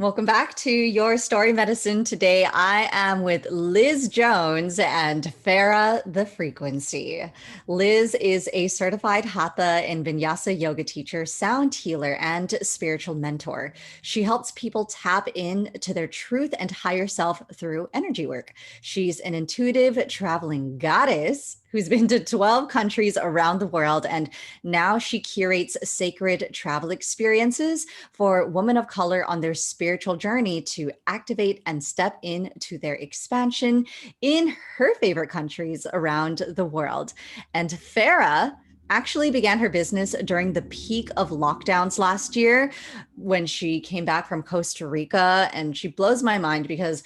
Welcome back to Your Story Medicine. Today, I am with Liz Jones and Farrah the Frequency. Liz is a certified hatha and vinyasa yoga teacher, sound healer, and spiritual mentor. She helps people tap into their truth and higher self through energy work. She's an intuitive traveling goddess who's been to 12 countries around the world, and now she curates sacred travel experiences for women of color on their spiritual journey to activate and step into their expansion in her favorite countries around the world. And Farrah actually began her business during the peak of lockdowns last year when she came back from Costa Rica. And she blows my mind because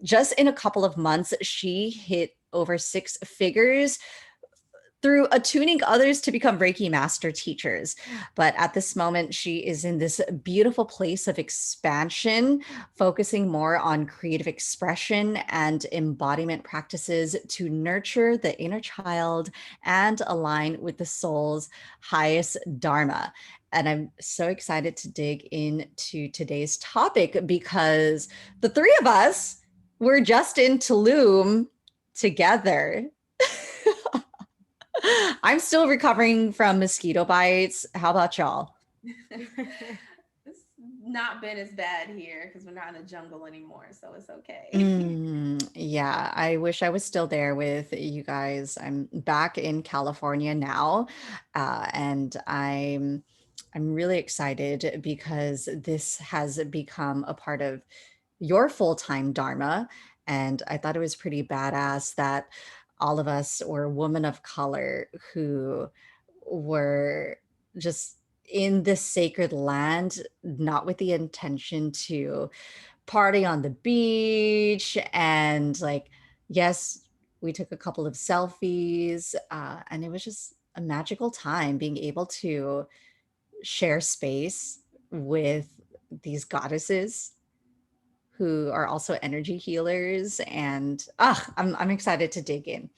just in a couple of months, she hit over six figures through attuning others to become Reiki Master Teachers. But at this moment, she is in this beautiful place of expansion, focusing more on creative expression and embodiment practices to nurture the inner child and align with the soul's highest Dharma. And I'm so excited to dig into today's topic because the three of us were just in Tulum together. I'm still recovering from mosquito bites. How about y'all? It's not been as bad here because we're not in the jungle anymore, so it's okay. Yeah, I wish I was still there with you guys. I'm back in California now, and I'm really excited because this has become a part of your full-time Dharma, and I thought it was pretty badass that all of us were women of color who were just in this sacred land, not with the intention to party on the beach. And like, yes, we took a couple of selfies, and it was just a magical time being able to share space with these goddesses who are also energy healers. And I'm excited to dig in.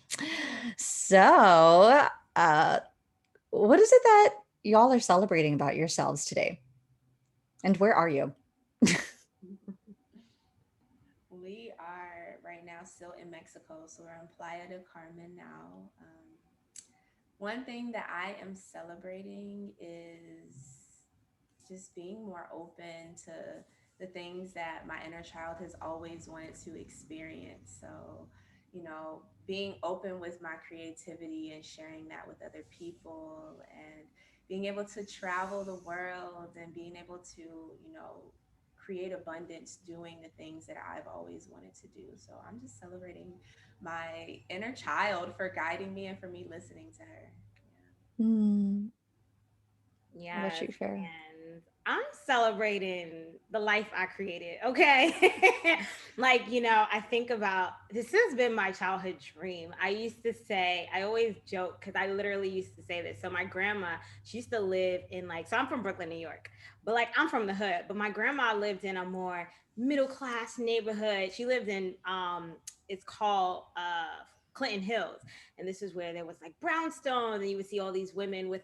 So, uh, what is it that y'all are celebrating about yourselves today? And where are you? We are right now still in Mexico, so we're on Playa del Carmen now. One thing that I am celebrating is just being more open to the things that my inner child has always wanted to experience. So, being open with my creativity and sharing that with other people and being able to travel the world and being able to, create abundance doing the things that I've always wanted to do. So I'm just celebrating my inner child for guiding me and for me listening to her. Hmm. How about Yes, you, Farah? and I'm celebrating the life I created. Okay. I think about this has been my childhood dream. I used to say, I always joke because I literally used to say this. So, my grandma, she used to live in so I'm from Brooklyn, New York, but I'm from the hood, but my grandma lived in a more middle class neighborhood. She lived in, it's called, Clinton Hills. And this is where there was brownstones, and you would see all these women with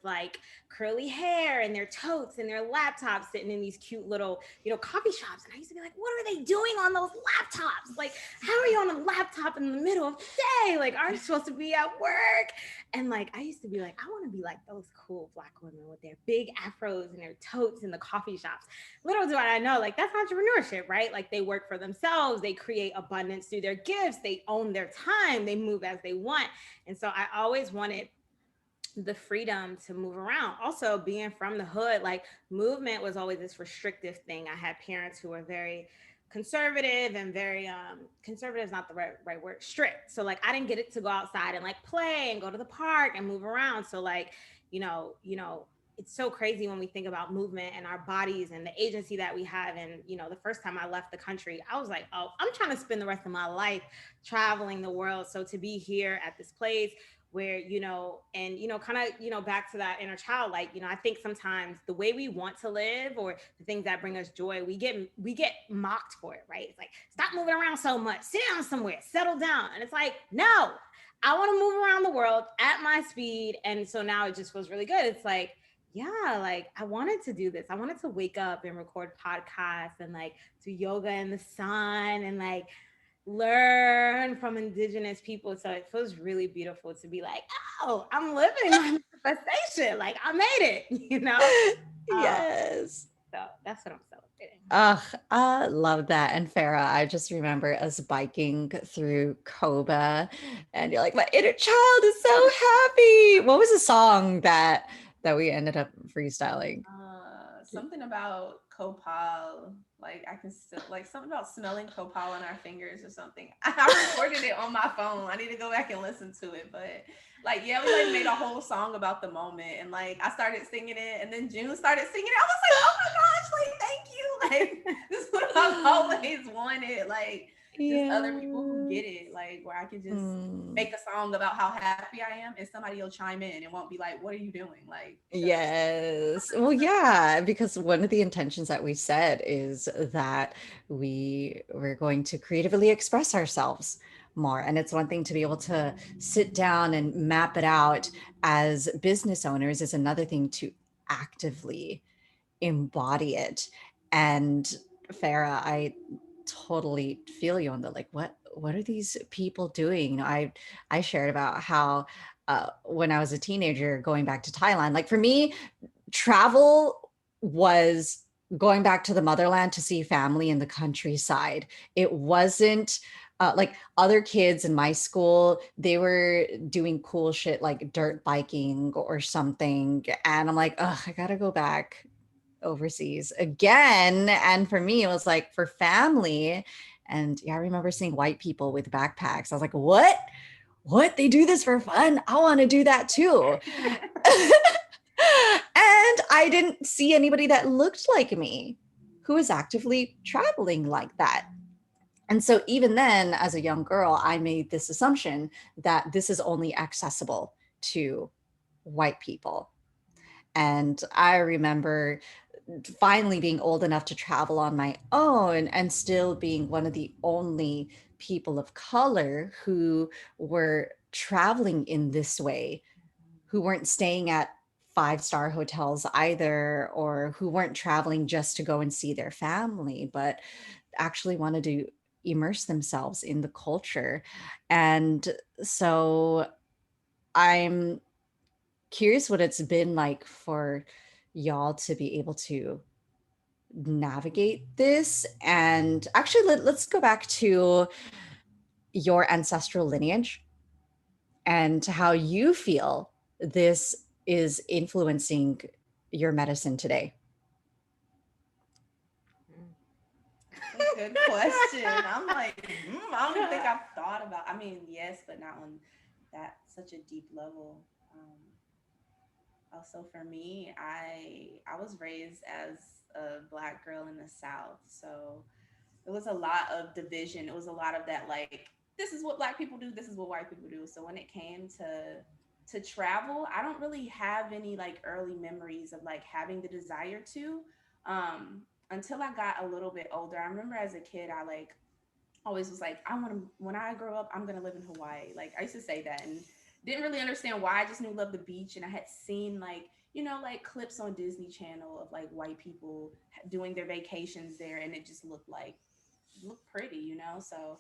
curly hair and their totes and their laptops sitting in these cute little, coffee shops. And I used to be like, what are they doing on those laptops? How are you on a laptop in the middle of the day? Aren't you supposed to be at work? And I used to be like, I want to be like those cool Black women with their big afros and their totes in the coffee shops. Little do I know, that's entrepreneurship, right? They work for themselves, they create abundance through their gifts, they own their time, they move as they want. And so I always wanted the freedom to move around. Also, being from the hood, movement was always this restrictive thing. I had parents who were very conservative and very conservative is not the right word, strict. So I didn't get it to go outside and play and go to the park and move around. So it's so crazy when we think about movement and our bodies and the agency that we have. And the first time I left the country, I was like, oh, I'm trying to spend the rest of my life traveling the world. So to be here at this place where and kind of back to that inner child, I think sometimes the way we want to live or the things that bring us joy, we get mocked for it, right? It's stop moving around so much, sit down somewhere, settle down. And it's no, I want to move around the world at my speed. And so now it just feels really good. It's yeah, like I wanted to do this. I wanted to wake up and record podcasts and like do yoga in the sun and like learn from indigenous people. So it feels really beautiful to be like, oh, I'm living my manifestation. Like I made it, you know? Um, Yes. so that's what I'm celebrating. Ugh, I love that. And Farah, I just remember us biking through Koba, and you're like, my inner child is so happy. What was the song that we ended up freestyling? Something about copal, like I can still like something about smelling copal on our fingers or something. I recorded it on my phone. I need to go back and listen to it, but like yeah, we like made a whole song about the moment, and like I started singing it, and then June started singing it. I was like, oh my gosh, like thank you, like this is what I've always wanted, like just other people who Yeah. get it, like where I can just Mm. make a song about how happy I am, and somebody will chime in and won't be like, what are you doing? Like, shut up. Yes. Well, yeah, because one of the intentions that we said is that we're going to creatively express ourselves more. And it's one thing to be able to sit down and map it out as business owners is another thing to actively embody it. And Farah, I totally feel you on the like, what are these people doing? I shared about how when I was a teenager going back to Thailand, like for me, travel was going back to the motherland to see family in the countryside. It wasn't like other kids in my school, they were doing cool shit like dirt biking or something. And I'm like, oh, I gotta go back overseas again. And for me, it was like for family. And yeah, I remember seeing white people with backpacks. I was like, what? What? They do this for fun? I want to do that too. And I didn't see anybody that looked like me who was actively traveling like that. And so, even then, as a young girl, I made this assumption that this is only accessible to white people. And I remember finally being old enough to travel on my own and still being one of the only people of color who were traveling in this way, who weren't staying at five-star hotels either, or who weren't traveling just to go and see their family, but actually wanted to immerse themselves in the culture. And so I'm curious what it's been like for y'all to be able to navigate this. And actually, let's go back to your ancestral lineage and how you feel this is influencing your medicine today. That's a good question. I'm like, I don't even think I've thought about. I mean, yes, but not on that such a deep level. Also, for me, I was raised as a Black girl in the South, so it was a lot of division. It was a lot of that, like this is what Black people do, this is what white people do. So when it came to travel, I don't really have any like early memories of like having the desire to. Until I got a little bit older. I remember as a kid, I like always was like, I want to, when I grow up, I'm going to live in Hawaii. Like I used to say that and didn't really understand why. I just knew I loved the beach. And I had seen like, you know, like clips on Disney Channel of like white people doing their vacations there. And it just looked pretty, you know? So,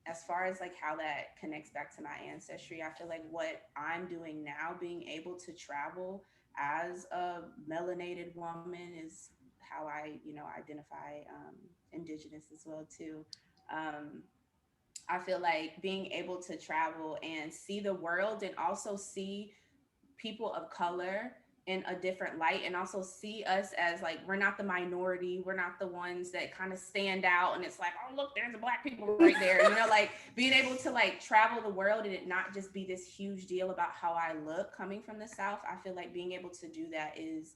as far as like how that connects back to my ancestry, I feel like what I'm doing now, being able to travel as a melanated woman is how I, you know, identify indigenous as well too. Um, I feel like being able to travel and see the world and also see people of color in a different light and also see us as like we're not the minority, we're not the ones that kind of stand out and it's like, oh look, there's the Black people right there, you know, like being able to like travel the world and it not just be this huge deal about how I look coming from the South. I feel like being able to do that is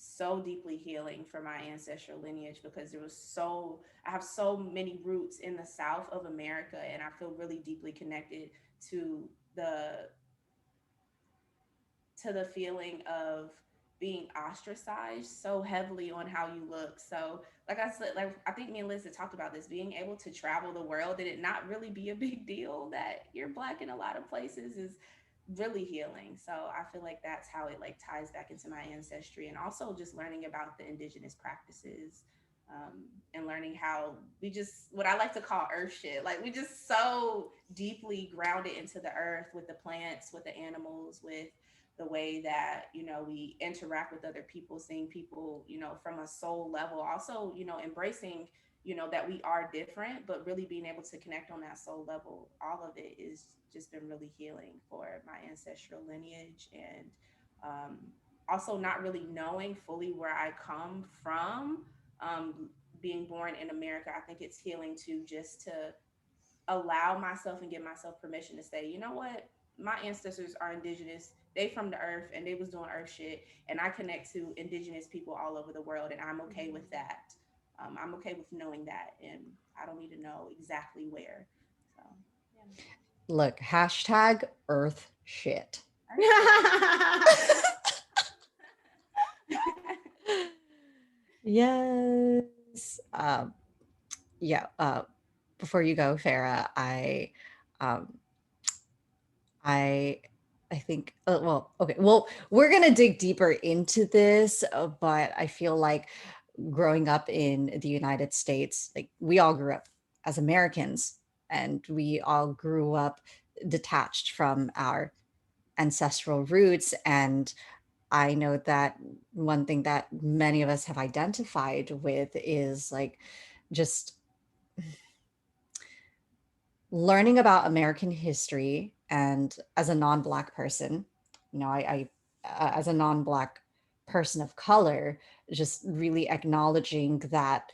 so deeply healing for my ancestral lineage because I have so many roots in the South of America and I feel really deeply connected to the feeling of being ostracized so heavily on how you look. So, like I said, like I think me and Liz had talked about this, being able to travel the world and it not really be a big deal that you're Black in a lot of places is really healing. So I feel like that's how it like ties back into my ancestry, and also just learning about the indigenous practices, and learning how we just, what I like to call earth shit, like we just so deeply grounded into the earth, with the plants, with the animals, with the way that, you know, we interact with other people, seeing people, you know, from a soul level, also, you know, embracing, you know, that we are different, but really being able to connect on that soul level. All of it is just been really healing for my ancestral lineage. And um, also not really knowing fully where I come from, being born in America. I think it's healing to just to allow myself and give myself permission to say, you know what, my ancestors are indigenous, they from the earth, and they was doing earth shit, and I connect to indigenous people all over the world, and I'm okay with that. I'm okay with knowing that, and I don't need to know exactly where. So Look, hashtag earth shit. Yes. Yeah. Before you go, Farrah, um, I, I think, well, okay, well, we're gonna dig deeper into this, but I feel like growing up in the United States, like we all grew up as Americans, and we all grew up detached from our ancestral roots. And I know that one thing that many of us have identified with is like just learning about American history. And as a non-Black person, you know, as a non-Black person of color, just really acknowledging that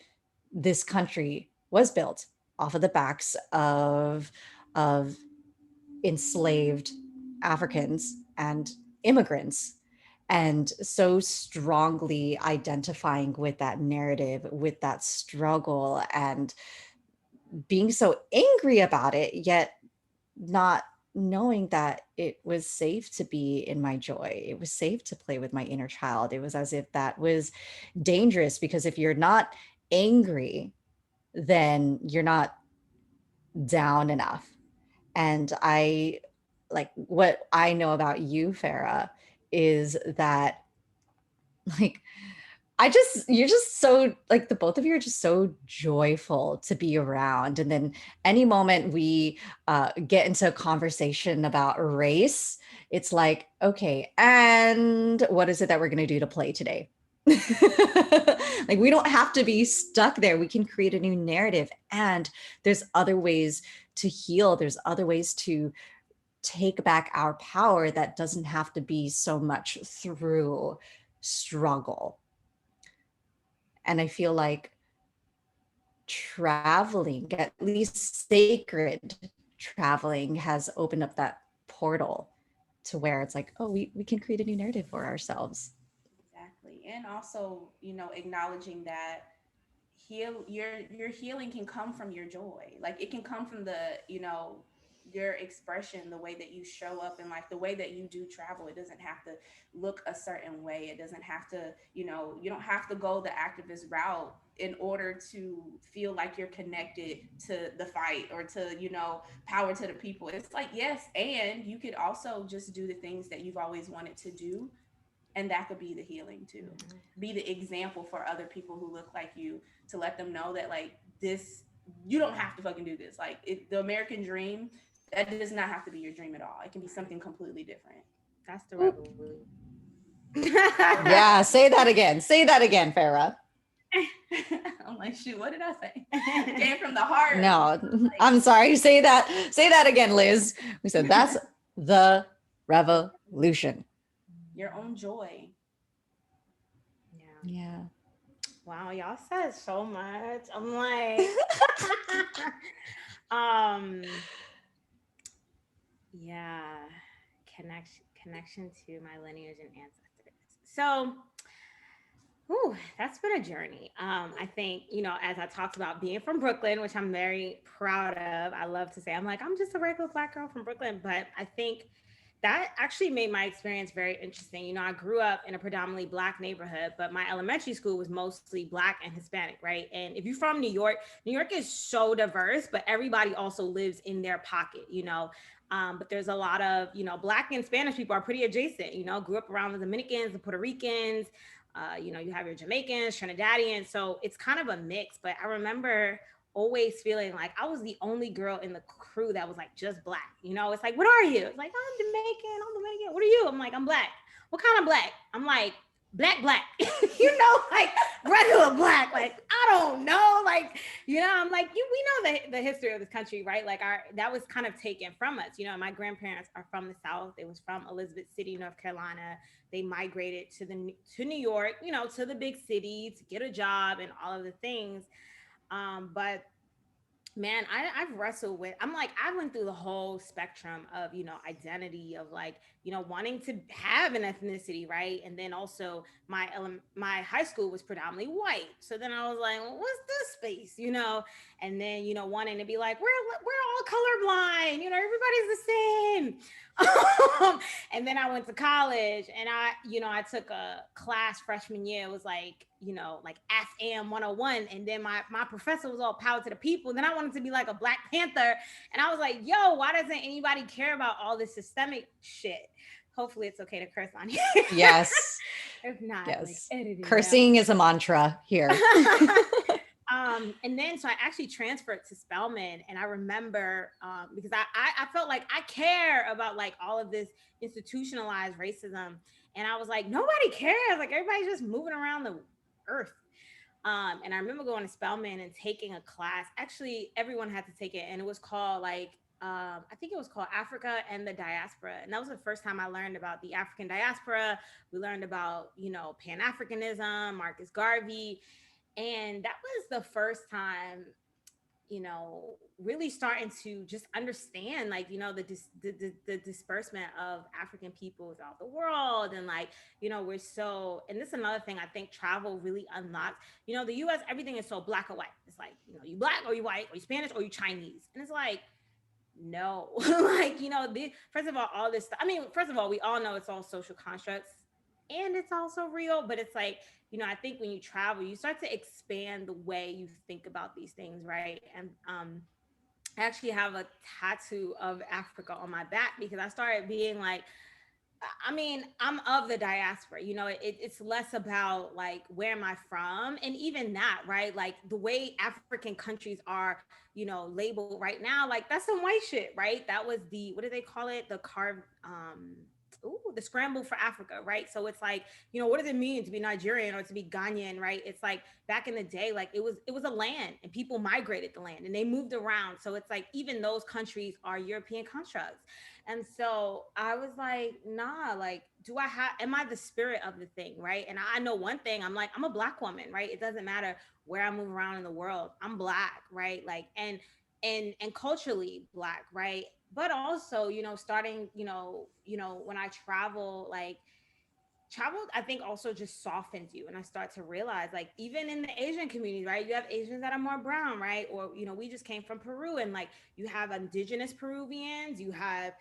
this country was built off of the backs of enslaved Africans and immigrants, and so strongly identifying with that narrative, with that struggle, and being so angry about it, yet not knowing that it was safe to be in my joy. It was safe to play with my inner child. It was as if that was dangerous, because if you're not angry, then you're not down enough. And I, like, what I know about you, Farrah, is that, like, you're just so, like, the both of you are just so joyful to be around. And then any moment we get into a conversation about race, it's like, okay, and what is it that we're going to do to play today? Like, we don't have to be stuck there. We can create a new narrative. And there's other ways to heal, there's other ways to take back our power that doesn't have to be so much through struggle. And I feel like traveling, at least sacred traveling, has opened up that portal to where it's like, oh, we can create a new narrative for ourselves. exactly. And also, you know, acknowledging that your healing can come from your joy. Like it can come from the, you know, your expression, the way that you show up in life, the way that you do travel. It doesn't have to look a certain way. It doesn't have to, you know, you don't have to go the activist route in order to feel like you're connected to the fight or to, you know, power to the people. It's like, yes, and you could also just do the things that you've always wanted to do, and that could be the healing too. Be the example for other people who look like you, to let them know that like this, you don't have to fucking do this. Like the American dream, that does not have to be your dream at all. It can be something completely different. That's the Oop. revolution. Yeah, say that again. Say that again, Farrah. I'm like, shoot, what did I say? It came from the heart. No, Like, I'm sorry. Say that. Say that again, Liz. We said that's the revolution. your own joy. Yeah. Yeah. Wow, y'all said so much. I'm like, um, yeah, connection to my lineage and ancestors. So, whew, that's been a journey. I think, you know, as I talked about being from Brooklyn, which I'm very proud of. I love to say I'm like, I'm just a regular Black girl from Brooklyn, but I think that actually made my experience very interesting. You know, I grew up in a predominantly Black neighborhood, but my elementary school was mostly Black and Hispanic, right? And if you're from New York is so diverse, but everybody also lives in their pocket, you know. But there's a lot of, Black and Spanish people are pretty adjacent, grew up around the Dominicans, the Puerto Ricans, you have your Jamaicans, Trinidadians. So it's kind of a mix. But I remember always feeling like I was the only girl in the crew that was like just Black. It's like, what are you? It's like, I'm Jamaican, I'm Dominican. What are you? I'm like, I'm Black. What kind of Black? I'm like, black, like regular Black. Like, I don't know. Like, I'm like, we know the history of this country, right? Like that was kind of taken from us. My grandparents are from the South. They was from Elizabeth City, North Carolina. They migrated to New York, to the big city to get a job and all of the things. But man, I've wrestled with, I'm like, I went through the whole spectrum of, identity of like, wanting to have an ethnicity, right? And then also my high school was predominantly white. So then I was like, well, what's this space, And then, wanting to be like, we're all colorblind, everybody's the same. And then I went to college and I took a class freshman year. It was like, like AFAM 101. And then my professor was all power to the people. And then I wanted to be like a Black Panther. And I was like, yo, why doesn't anybody care about all this systemic shit? Hopefully it's okay to curse on here. Yes. If not, Yes. like, edit it Cursing out. is a mantra here. And then so I actually transferred to Spelman, and I remember because I felt like I care about like all of this institutionalized racism, and I was like, nobody cares, like everybody's just moving around the earth. And I remember going to Spelman and taking a class. Actually, everyone had to take it, and it was called like I think it was called Africa and the Diaspora, and that was the first time I learned about the African diaspora. We learned about Pan-Africanism, Marcus Garvey, and that was the first time really starting to just understand like the disbursement of African people throughout the world. And like we're so, and this is another thing I think travel really unlocks. The US, everything is so black or white. It's like you Black or you white or you Spanish or you Chinese, and it's like no. Like first of all this stuff, I mean, first of all, we all know it's all social constructs and it's also real, but it's like I think when you travel you start to expand the way you think about these things, right? And I actually have a tattoo of Africa on my back because I started being like, I mean, I'm of the diaspora, it's less about like, where am I from? And even that, right? Like the way African countries are, labeled right now, like that's some white shit, right? That was what do they call it? The scramble for Africa, right? So it's like, what does it mean to be Nigerian or to be Ghanaian, right? It's like back in the day, like it was a land and people migrated the land and they moved around. So it's like even those countries are European constructs. And so I was like, nah, like, am I the spirit of the thing, right? And I know one thing, I'm like, I'm a Black woman, right? It doesn't matter where I move around in the world, I'm Black, right? Like, and culturally Black, right? But also, starting, when I travel, like, travel I think also just softens you, and I start to realize like even in the Asian community, right, you have Asians that are more brown, right? Or we just came from Peru, and like you have indigenous Peruvians, you have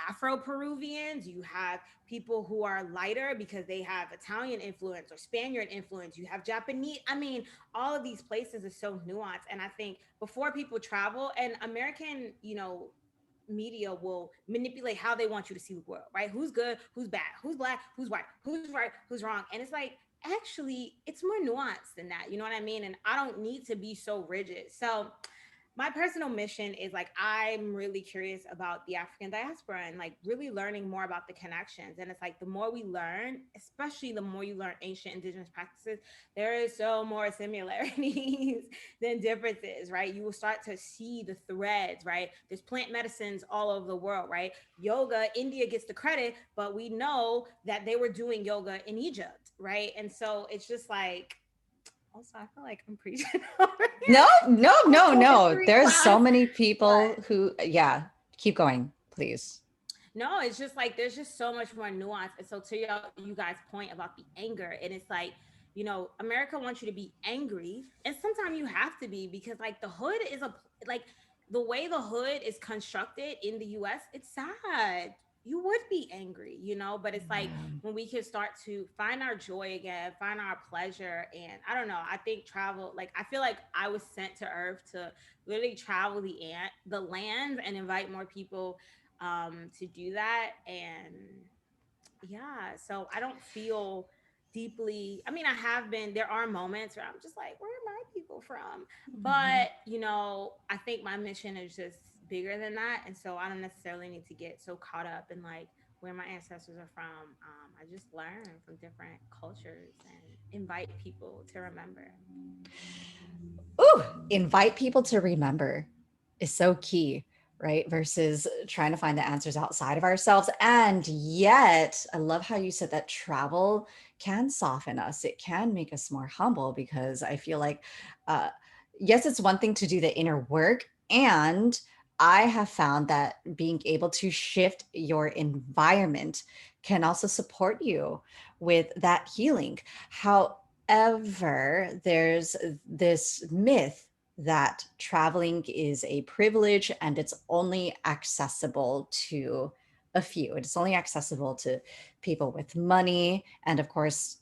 Afro Peruvians, you have people who are lighter because they have Italian influence or Spaniard influence, you have Japanese. I mean, all of these places are so nuanced. And I think before people travel, and American media will manipulate how they want you to see the world, right? Who's good, who's bad, who's Black, who's white, who's right, who's wrong. And it's like, actually, it's more nuanced than that. You know what I mean? And I don't need to be so rigid. So my personal mission is like, I'm really curious about the African diaspora and like really learning more about the connections. And it's like the more we learn, especially the more you learn ancient indigenous practices, there is so more similarities than differences, right? You will start to see the threads, right? There's plant medicines all over the world, right? Yoga, India gets the credit, but we know that they were doing yoga in Egypt, right? And so it's just like, also, I feel like I'm preaching. No, no, no, no. History There's so class, many people but who, yeah, keep going, please. no, it's just like there's just so much more nuance. And so to you guys' point about the anger, and it's like, America wants you to be angry, and sometimes you have to be because like the hood is like the way the hood is constructed in the US, it's sad. You would be angry, but it's like Yeah. when we can start to find our joy again, find our pleasure. And I don't know, I think travel, like I feel like I was sent to earth to literally travel the land and invite more people to do that. And yeah, so I don't feel deeply, I mean, I have been, there are moments where I'm just like, where are my people from? But I think my mission is just bigger than that, and so I don't necessarily need to get so caught up in like where my ancestors are from. I just learn from different cultures and invite people to remember. Ooh, invite people to remember is so key, right? Versus trying to find the answers outside of ourselves. And yet, I love how you said that travel can soften us. It can make us more humble because I feel like, uh, yes, it's one thing to do the inner work. And I have found that being able to shift your environment can also support you with that healing. However, there's this myth that traveling is a privilege and it's only accessible to a few. It's only accessible to people with money. And of course,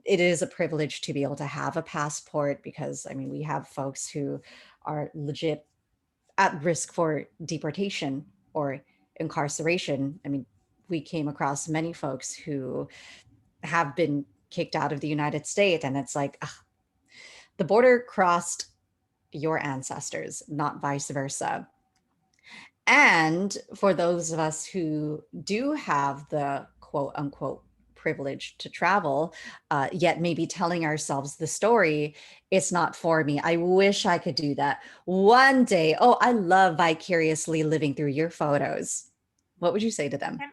it is a privilege to be able to have a passport because, I mean, we have folks who are legit at risk for deportation or incarceration. I mean, we came across many folks who have been kicked out of the United States, and it's like, ugh, the border crossed your ancestors, not vice versa. And for those of us who do have the quote unquote privilege to travel, yet maybe telling ourselves the story, it's not for me. I wish I could do that one day. Oh, I love vicariously living through your photos. What would you say to them? And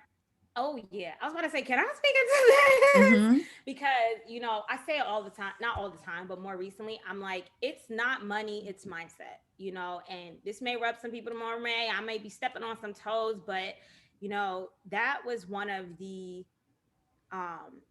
oh yeah, I was about to say, can I speak into this? Hmm. Because I say it all the time, not all the time, but more recently, I'm like, it's not money, it's mindset. And this may rub some people the wrong way. I may be stepping on some toes, but that was one of the um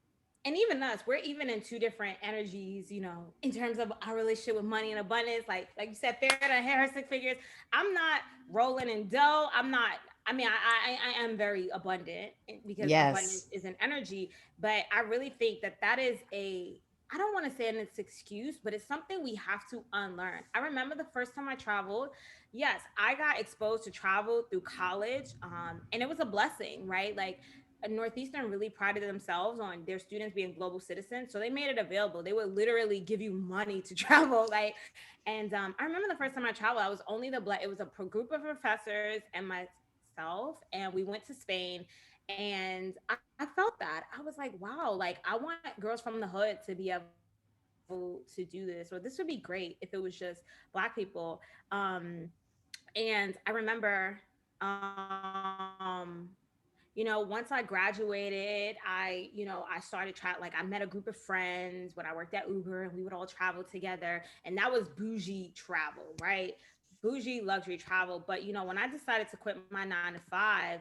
and even us, we're even in two different energies, in terms of our relationship with money and abundance. Like you said, Farrah, hair, 6 figures. I'm not rolling in dough. I'm not. I mean, I am very abundant because abundance Yes. is an energy, but I really think that is a. I don't want to say it's an excuse, but it's something we have to unlearn. I remember the first time I traveled. Yes, I got exposed to travel through college, and it was a blessing, right? Like Northeastern really prided themselves on their students being global citizens, so they made it available. They would literally give you money to travel, like. And I remember the first time I traveled, I was only the black. It was a group of professors and myself, and we went to Spain. And I felt that I was like, wow, like I want girls from the hood to be able to do this, or this would be great if it was just Black people. And I remember. Once I graduated, I started I met a group of friends when I worked at Uber, and we would all travel together. And that was bougie travel, right? Bougie luxury travel. But when I decided to quit my 9 to 5,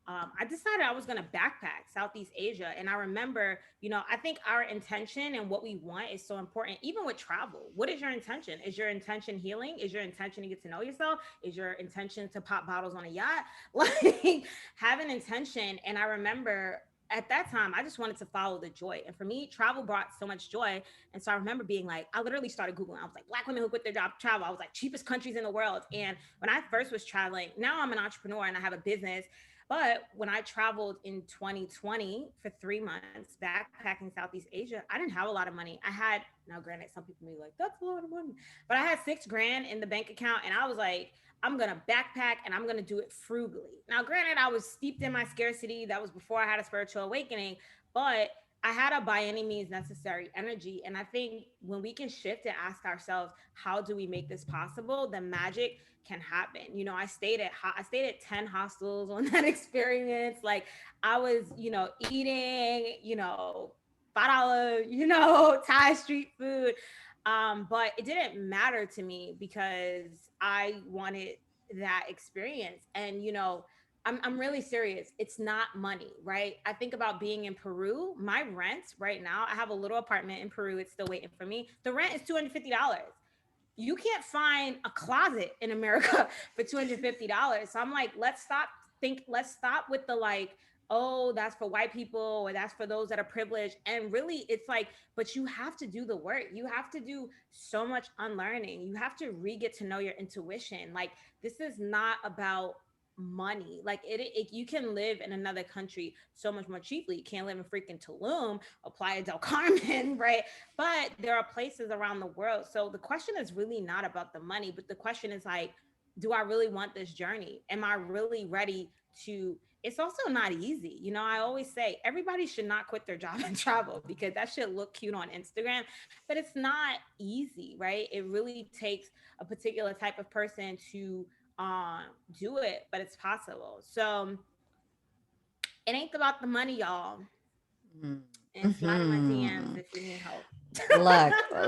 I decided I was going to backpack Southeast Asia. And I remember, I think our intention and what we want is so important, even with travel. What is your intention? Is your intention healing? Is your intention to get to know yourself? Is your intention to pop bottles on a yacht? Like, have an intention. And I remember at that time, I just wanted to follow the joy. And for me, travel brought so much joy. And so I remember being like, I literally started Googling. I was like, Black women who quit their job travel. I was like, cheapest countries in the world. And when I first was traveling, now I'm an entrepreneur and I have a business. But when I traveled in 2020 for 3 months, backpacking Southeast Asia, I didn't have a lot of money. I had, now granted, some people may be like, that's a lot of money. But I had 6 grand in the bank account, and I was like, I'm gonna backpack and I'm gonna do it frugally. Now, granted, I was steeped in my scarcity. That was before I had a spiritual awakening, but I had a by any means necessary energy. And I think when we can shift and ask ourselves, how do we make this possible? The magic can happen. I stayed at 10 hostels on that experience. Like I was, eating, $5, Thai street food. But it didn't matter to me because I wanted that experience. And I'm really serious. It's not money, right? I think about being in Peru. My rent right now, I have a little apartment in Peru. It's still waiting for me. The rent is $250. You can't find a closet in America for $250. So I'm like, let's stop with the like, oh, that's for white people or that's for those that are privileged. And really it's like, but you have to do the work. You have to do so much unlearning. You have to get to know your intuition. Like this is not about money. Like you can live in another country so much more cheaply. You can't live in freaking Tulum or Playa del Carmen, right? But there are places around the world. So the question is really not about the money, but the question is like, do I really want this journey? Am I really ready to? It's also not easy. You know, I always say everybody should not quit their job and travel because that should look cute on Instagram, but it's not easy, right? It really takes a particular type of person to um do it, but it's possible. So it ain't about the money, y'all. And slide in my DMs Mm-hmm. if you need help.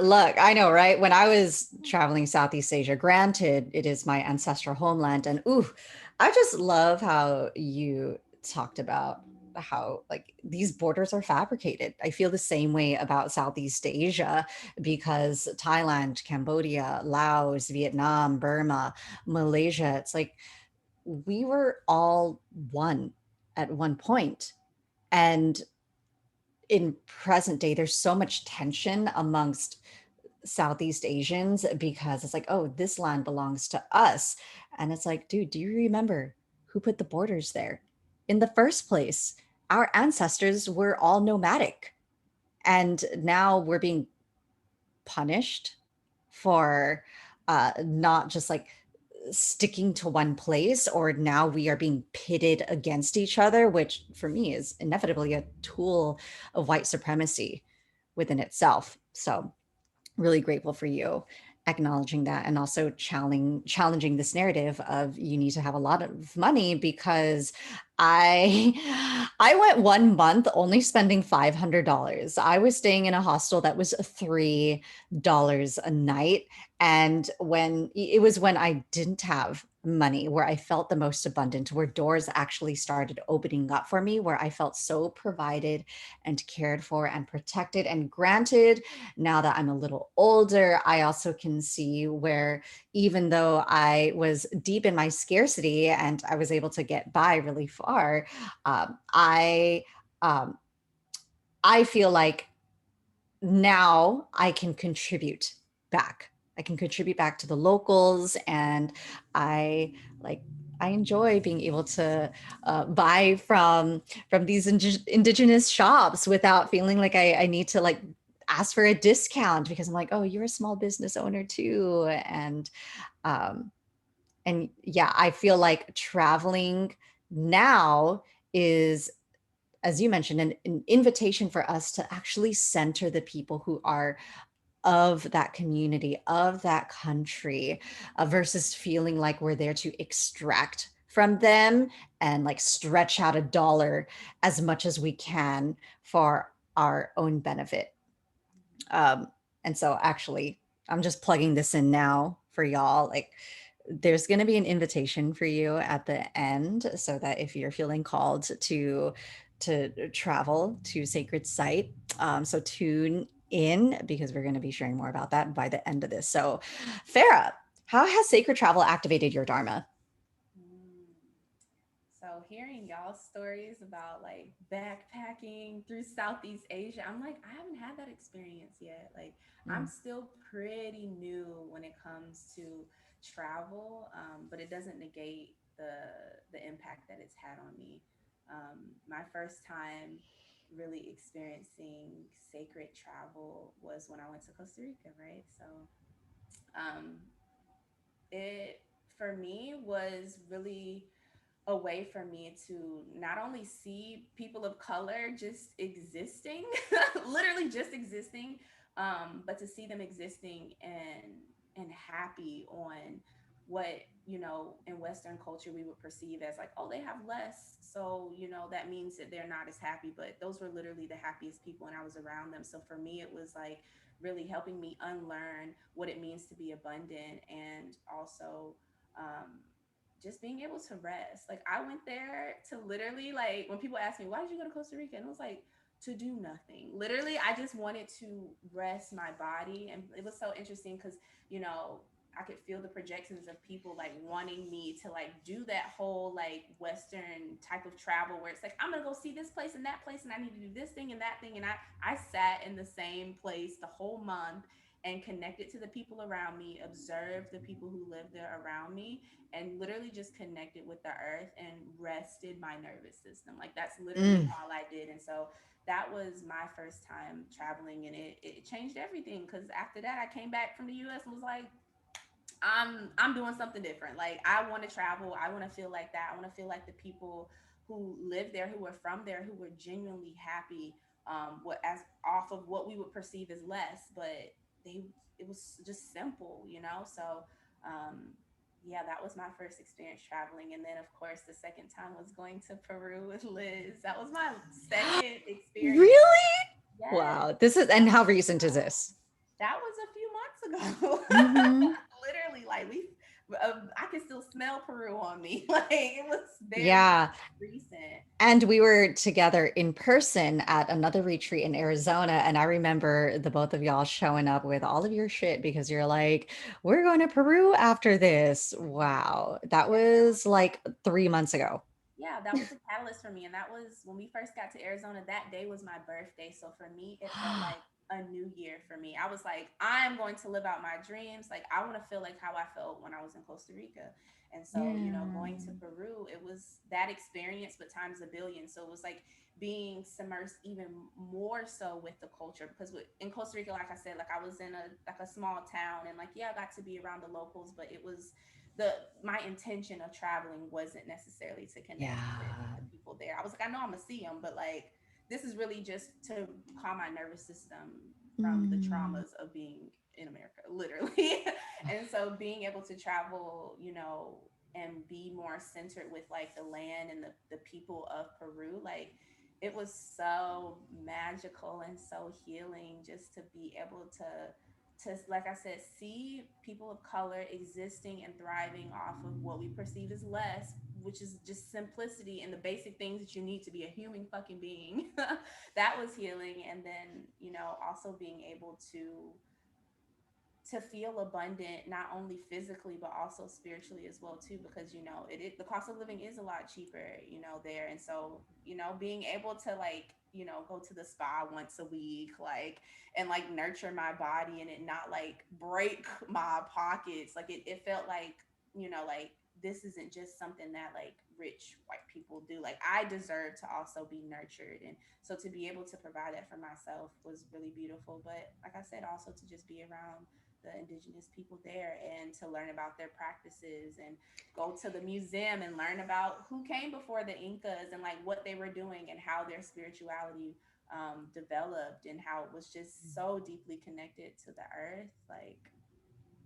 Look, I know, right? When I was traveling Southeast Asia, granted, it is my ancestral homeland. And ooh, I just love how you talked about how like these borders are fabricated. I feel the same way about Southeast Asia because Thailand, Cambodia, Laos, Vietnam, Burma, Malaysia, it's like we were all one at one point. And in present day, there's so much tension amongst Southeast Asians because it's like, oh, this land belongs to us. And it's like, dude, do you remember who put the borders there? In the first place, our ancestors were all nomadic. And now we're being punished for not just like sticking to one place, or now we are being pitted against each other, which for me is inevitably a tool of white supremacy within itself. So really grateful for you acknowledging that and also challenging this narrative of you need to have a lot of money because I went 1 month only spending $500. I was staying in a hostel that was $3 a night, and when it was when I didn't have money where I felt the most abundant, where doors actually started opening up for me, where I felt so provided and cared for and protected. And granted, now that I'm a little older, I also can see where even though I was deep in my scarcity and I was able to get by really far, um, I um, I feel like now I can contribute back. I can contribute back to the locals, and I like I enjoy being able to buy from these indigenous shops without feeling like I need to like ask for a discount because I'm like, oh, you're a small business owner too, um, and yeah, I feel like traveling now is, as you mentioned, an invitation for us to actually center the people who are of that community, of that country, versus feeling like we're there to extract from them and like stretch out a dollar as much as we can for our own benefit. Um, and so, actually, I'm just plugging this in now for y'all. Like, there's going to be an invitation for you at the end so that if you're feeling called to travel to sacred site, so tune in because we're going to be sharing more about that by the end of this. So Farrah, how has sacred travel activated your dharma? Mm. So hearing y'all stories about like backpacking through Southeast Asia, I'm like, I haven't had that experience yet. Like, I'm Mm. still pretty new when it comes to travel, but it doesn't negate the impact that it's had on me. My first time really experiencing sacred travel was when I went to Costa Rica, right? So um, it for me was really a way for me to not only see people of color just existing, literally just existing, but to see them existing and happy on what, in Western culture we would perceive as like, oh, they have less, so that means that they're not as happy. But those were literally the happiest people, and I was around them. So for me, it was like really helping me unlearn what it means to be abundant, and also um, just being able to rest. Like, I went there to literally, like, when people ask me, why did you go to Costa Rica? And it was like, to do nothing. Literally, I just wanted to rest my body. And it was so interesting because, I could feel the projections of people like wanting me to like do that whole like Western type of travel where it's like, I'm gonna go see this place and that place and I need to do this thing and that thing. And I sat in the same place the whole month and connected to the people around me, observed the people who live there around me, and literally just connected with the earth and rested my nervous system. Like that's literally Mm. all I did. And so that was my first time traveling, and it changed everything, because after that I came back from the US and was like, I'm doing something different. Like I want to travel. I want to feel like that. I want to feel like the people who live there, who were from there, who were genuinely happy. What as off of what we would perceive as less, but they it was just simple, you know. So um, yeah, that was my first experience traveling, and then of course the second time was going to Peru with Liz. That was my second experience. Really? Yes, Wow. This is, that and how was recent is this? that was a few months ago. Hmm. Literally, like I can still smell Peru on me. Like it was very Yeah. recent. And we were together in person at another retreat in Arizona. And I remember the both of y'all showing up with all of your shit because you're like, we're going to Peru after this. Wow. That Yeah, was like 3 months ago. yeah, that was a catalyst for me. And that was when we first got to Arizona. That day was my birthday. So for me, it felt like a new year for me. I was like, I'm going to live out my dreams. Like, I want to feel like how I felt when I was in Costa Rica. And so, you know, Yeah. going to Peru, it was that experience, but times a billion. So it was like being submersed even more so with the culture, because in Costa Rica, like I said, like I was in a small town, and like, yeah, I got to be around the locals, but it was the my intention of traveling wasn't necessarily to connect with Yeah. the people there. I was like, I know I'm gonna see them, but like this is really just to calm my nervous system from the Mm. traumas of being in America, literally. And so being able to travel, you know, and be more centered with like the land and the people of Peru, like it was so magical and so healing just to be able to, like I said, see people of color existing and thriving off of what we perceive as less, which is just simplicity and the basic things that you need to be a human fucking being. That was healing. And then, you know, also being able to feel abundant, not only physically but also spiritually as well too, because you know the cost of living is a lot cheaper, you know, there. And so, you know, being able to like, you know, go to the spa once a week, like, and like nurture my body and it not like break my pockets, like it felt like, you know, like this isn't just something that like rich white people do. Like I deserve to also be nurtured, and so to be able to provide that for myself was really beautiful. But like I said, also to just be around the indigenous people there and to learn about their practices and go to the museum and learn about who came before the Incas and like what they were doing and how their spirituality developed and how it was just so deeply connected to the earth. Like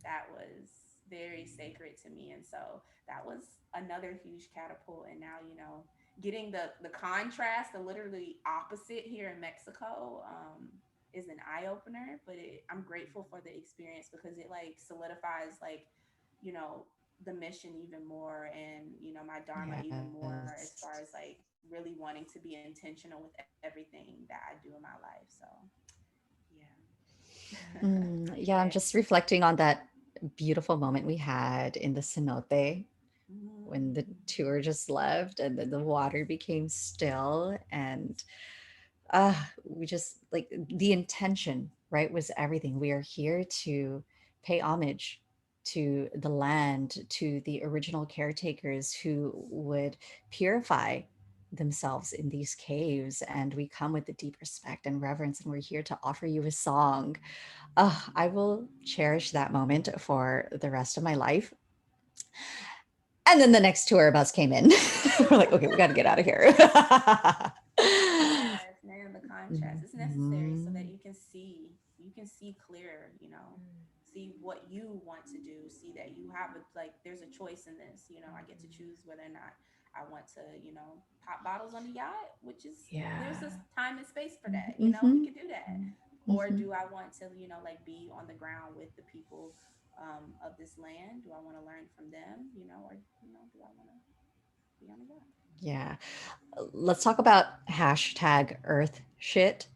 that was very sacred to me. And so that was another huge catapult. And now, you know, getting the contrast, the literally opposite here in Mexico, is an eye opener. But I'm grateful for the experience because it like solidifies like, you know, the mission even more, and you know, my dharma even more, Yes. as far as like really wanting to be intentional with everything that I do in my life. So yeah. Yeah, I'm just reflecting on that beautiful moment we had in the cenote when the Mhm. tour just left and then the water became still and we just like the intention, right, was everything. We are here to pay homage to the land, to the original caretakers who would purify themselves in these caves, and we come with a deep respect and reverence, and we're here to offer you a song. I will cherish that moment for the rest of my life. And then the next tour bus came in. We're like, okay, we got to get out of here. Yes, man, the contrast. It's necessary so that Mhm. you can see clear, you know, see what you want to do, see that you have a like there's a choice in this, you know, I get to choose whether or not I want to, you know, pop bottles on the yacht, which is there's Yeah. this time and space for that, you know, we Mhm. can do that. Or Mhm. do I want to, you know, like be on the ground with the people of this land? Do I want to learn from them, you know, or you know, do I want to be on the yacht? Yeah. Let's talk about hashtag Earth shit.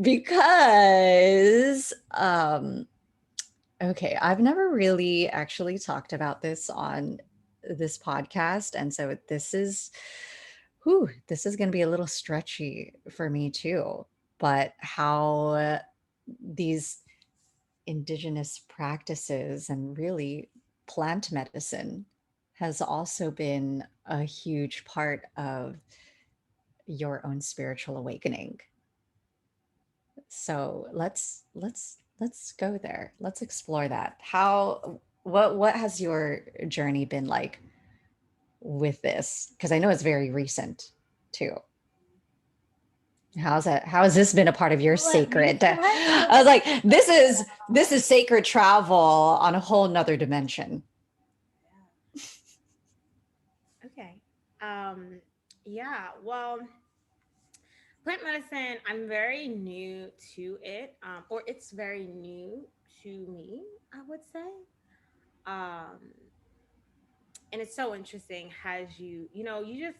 Because okay, I've never really actually talked about this on this podcast, and so this is whew, this is going to be a little stretchy for me too. but how these indigenous practices and really plant medicine has also been a huge part of your own spiritual awakening. So let's go there. Let's explore that. How what has your journey been like with this? Because I know it's very recent too. How's that? How has this been a part of your Let me sacred? tell you. I was like, this is sacred travel on a whole nother dimension. Okay. Um, yeah, well, plant medicine, I'm very new to it, or it's very new to me, I would say. Um, and it's so interesting as you just,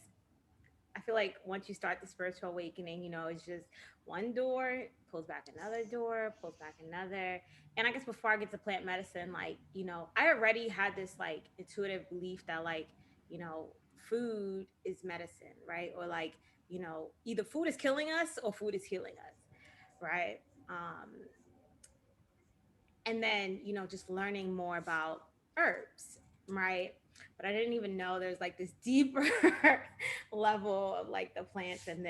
I feel like once you start the spiritual awakening, it's just one door pulls back another door, pulls back another. And I guess before I get to plant medicine, like, I already had this like intuitive belief that like, food is medicine, right? Or like, either food is killing us or food is healing us, right? Um, and then just learning more about herbs, right? But I didn't even know there's like this deeper level of like the plants, and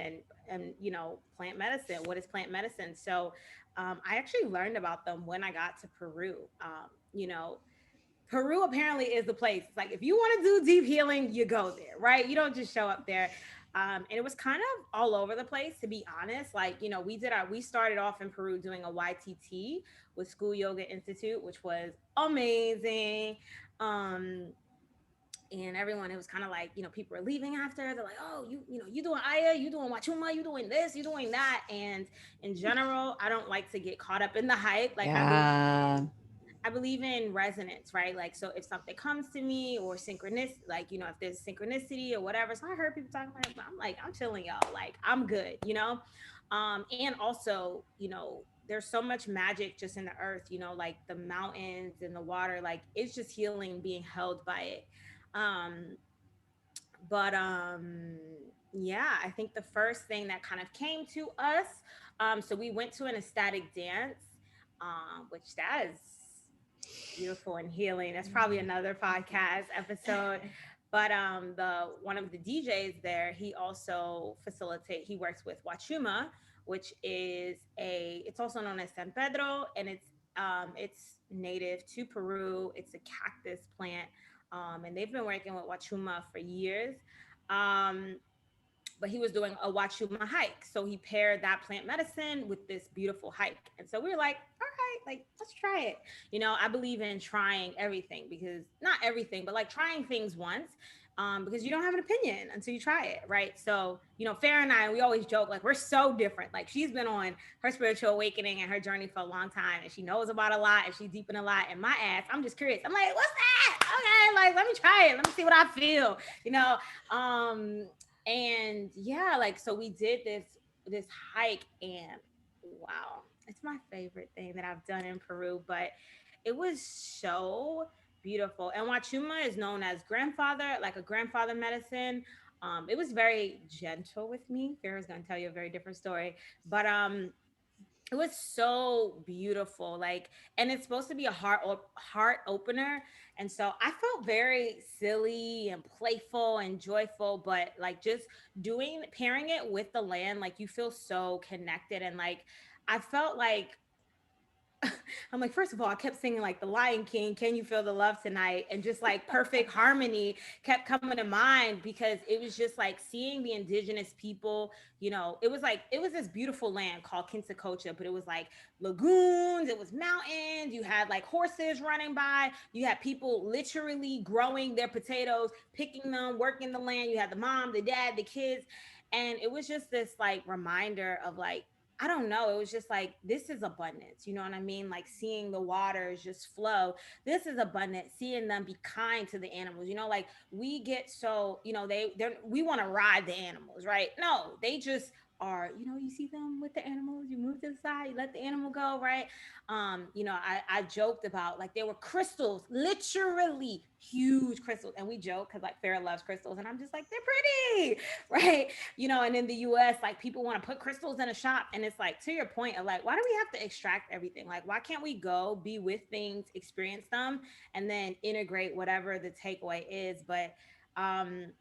plant medicine. What is plant medicine? So I actually learned about them when I got to Peru. Peru apparently is the place. It's like if you want to do deep healing, you go there, right? You don't just show up there. And it was kind of all over the place, to be honest. Like, we started off in Peru doing a YTT with School Yoga Institute, which was amazing. Um, and everyone, it was kind of like, people were leaving after. They're like, oh, you doing Aya, you doing Wachuma, you doing this, you doing that. And in general, I don't like to get caught up in the hype. Like Yeah. I believe in resonance, right? Like, so if something comes to me or synchronicity, like, if there's synchronicity or whatever. So I heard people talking about it, but I'm like, I'm chilling, y'all. Like, I'm good. And also, there's so much magic just in the earth, like the mountains and the water, like it's just healing being held by it. Um, but yeah, I think the first thing that kind of came to us, so we went to an ecstatic dance, which that is beautiful and healing. That's probably another podcast episode. But the one of the DJs there, he also he works with Wachuma, which is it's also known as San Pedro, and it's native to Peru. It's a cactus plant. And they've been working with Wachuma for years. Um, but he was doing a Wachuma hike. So he paired that plant medicine with this beautiful hike. And so we were like, all right, like, let's try it. I believe in trying everything, because not everything, but like trying things once. Because you don't have an opinion until you try it, right? So, Farrah and I, we always joke, like, we're so different. Like, she's been on her spiritual awakening and her journey for a long time, and she knows about a lot, and she's deep in a lot. And my ass, I'm just curious. I'm like, what's that? Okay, like, let me try it. Let me see what I feel, Um, and yeah, like, so we did this hike, and wow, it's my favorite thing that I've done in Peru. But it was so beautiful. And Wachuma is known as grandfather, like a grandfather medicine. It was very gentle with me. Farrah's gonna tell you a very different story. But it was so beautiful, like, and it's supposed to be a heart opener. And so I felt very silly and playful and joyful, but like just pairing it with the land, like you feel so connected. And like I felt like I'm like, first of all, I kept singing like the Lion King, Can You Feel the Love Tonight? And just like perfect harmony kept coming to mind, because it was just like seeing the indigenous people, it was this beautiful land called Kinsacocha, but it was like lagoons, it was mountains, you had like horses running by, you had people literally growing their potatoes, picking them, working the land, you had the mom, the dad, the kids. And it was just this like reminder of like, I don't know. It was just like, this is abundance. You know what I mean? Like seeing the waters just flow. This is abundant. Seeing them be kind to the animals. Like we get so, we want to ride the animals, right? No, they just are, you see them with the animals, you move to the side, you let the animal go, right? I joked about like there were crystals, literally huge crystals, and we joke because like Farrah loves crystals, and I'm just like, they're pretty, right? And in the US, like people want to put crystals in a shop, and it's like, to your point of like, why do we have to extract everything? Like, why can't we go be with things, experience them, and then integrate whatever the takeaway is? But um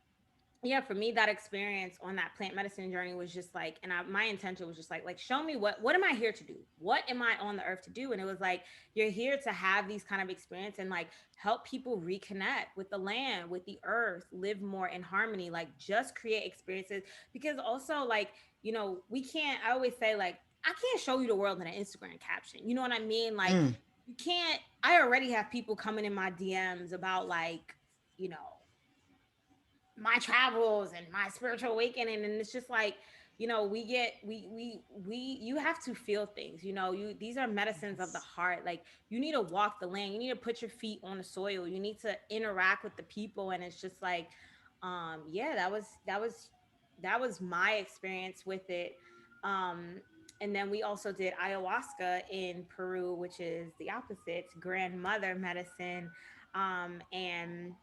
yeah, for me, that experience on that plant medicine journey was just like, and my intention was just like show me what am I here to do, what am I on the earth to do? And it was like, you're here to have these kind of experience and like help people reconnect with the land, with the earth, live more in harmony, like just create experiences. Because also, like, we can't, I always say, like, I can't show you the world in an Instagram caption, you know what I mean? Like, Mm. you can't. I already have people coming in my DMs about like, you know my travels and my spiritual awakening, and it's just like, we get we you have to feel things, you these are medicines of the Yes. heart. Like, you need to walk the land, you need to put your feet on the soil, you need to interact with the people. And it's just like, yeah, that was my experience with it. And then we also did ayahuasca in Peru, which is the opposite, grandmother medicine. And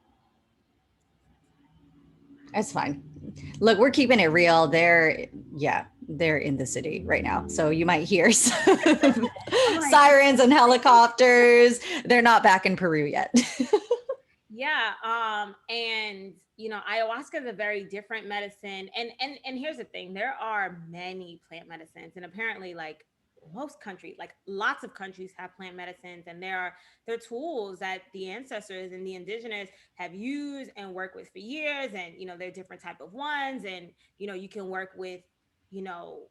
It's fine. Look, we're keeping it real. Yeah, they're in the city right now. So you might hear some I'm like, sirens and helicopters. They're not back in Peru yet. yeah, and ayahuasca is a very different medicine. And here's the thing: there are many plant medicines, and apparently, like most countries, like lots of countries have plant medicines, and there are tools that the ancestors and the indigenous have used and worked with for years. And there are different type of ones, and you can work with you know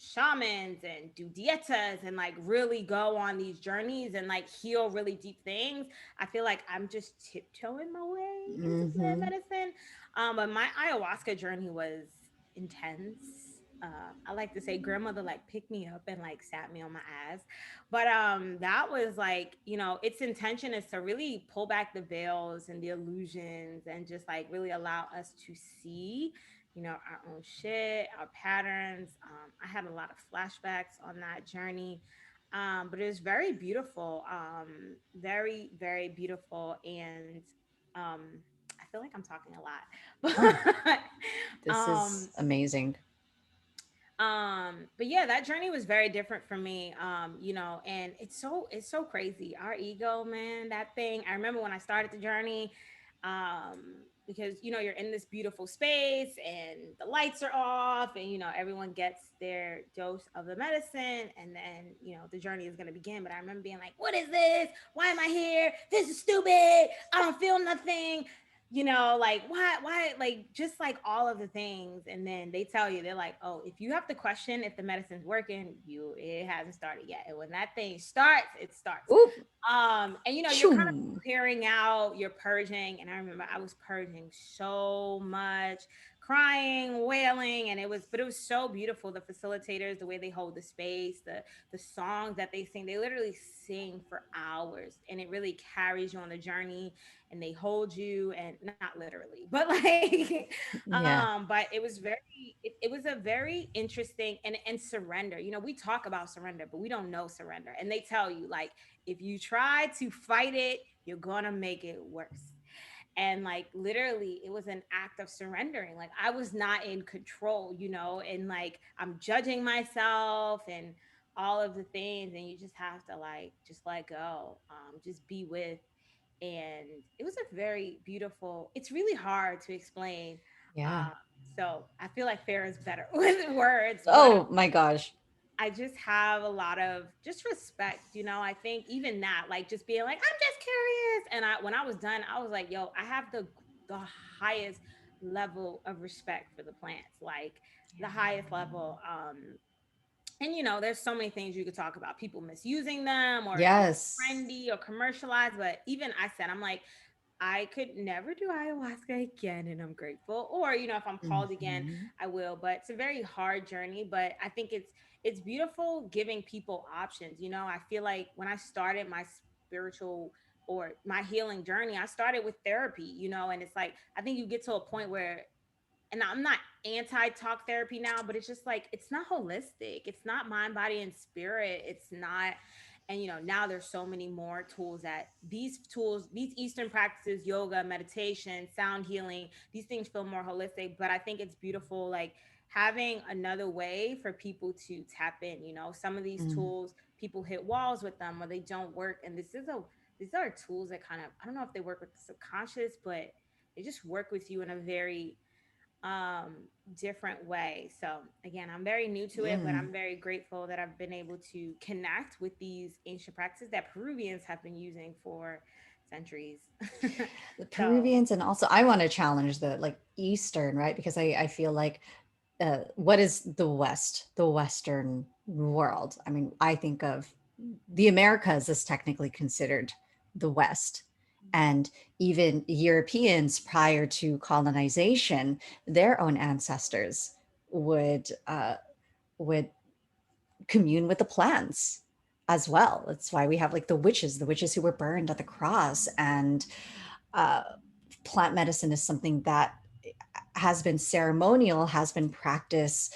shamans and do dietas and like really go on these journeys and like heal really deep things. I feel like I'm just tiptoeing my way into plant Hmm. medicine. But my ayahuasca journey was intense. I like to say grandmother like picked me up and like sat me on my ass. But that was like, its intention is to really pull back the veils and the illusions and just like really allow us to see our own shit, our patterns. I had a lot of flashbacks on that journey. But it was very beautiful, very, very beautiful. And I feel like I'm talking a Oh, lot. but this is amazing. but yeah, that journey was very different for me. And it's so crazy, our ego, man, that thing. I remember when I started the journey, because you're in this beautiful space and the lights are off, and everyone gets their dose of the medicine, and then the journey is going to begin. But I remember being like, what is this? Why am I here? This is stupid. I don't feel nothing. Like, why, like, just like all of the things. And then they tell you, they're like, oh, if you have to question if the medicine's working, it hasn't started yet. And when that thing starts, it starts. Oop. And you're kind of Shoo. clearing out, you're purging. And I remember I was purging so much, crying, wailing, and it was so beautiful. The facilitators, the way they hold the space, the songs that they sing, they literally sing for hours, and it really carries you on the journey, and they hold you, and not literally, but like Yeah. but it was a very interesting, and surrender. We talk about surrender, but we don't know surrender. And they tell you, like, if you try to fight it, you're gonna make it worse. And like literally it was an act of surrendering. Like, I was not in control, and like I'm judging myself and all of the things, and you just have to like just let go, just be with. And it was a very beautiful, it's really hard to explain. Yeah. uh, so I feel like Farrah is better with words, but Oh my gosh. I just have a lot of just respect. I think even that, like, just being like, I'm just curious. And when I was done, I was like, yo, I have the highest level of respect for the plants, like the highest level. And there's so many things you could talk about, people misusing them or it being Yes. trendy or commercialized. But even I said, I'm like, I could never do ayahuasca again, and I'm grateful. Or, if I'm called again, Mhm. I will. But it's a very hard journey. But I think it's beautiful giving people options. I feel like when I started my spiritual or my healing journey, I started with therapy, and it's like I think you get to a point where and I'm not anti talk therapy now, but it's just like, it's not holistic. It's not mind, body, and spirit. It's not. And, now there's so many more tools, these Eastern practices, yoga, meditation, sound healing, these things feel more holistic. But I think it's beautiful, like having another way for people to tap in. Some of these Mm. tools, people hit walls with them or they don't work. And these are tools that kind of, I don't know if they work with the subconscious, but they just work with you in a very um different way. So again, I'm very new to it, but Mm. I'm very grateful that I've been able to connect with these ancient practices that Peruvians have been using for centuries. The So Peruvians, and also I want to challenge the like Eastern, right? Because I feel like what is the Western world? I mean, I think of the Americas as technically considered the West. And even Europeans prior to colonization, their own ancestors would commune with the plants as well. That's why we have like the witches who were burned at the cross. And uh, plant medicine is something that has been ceremonial, has been practiced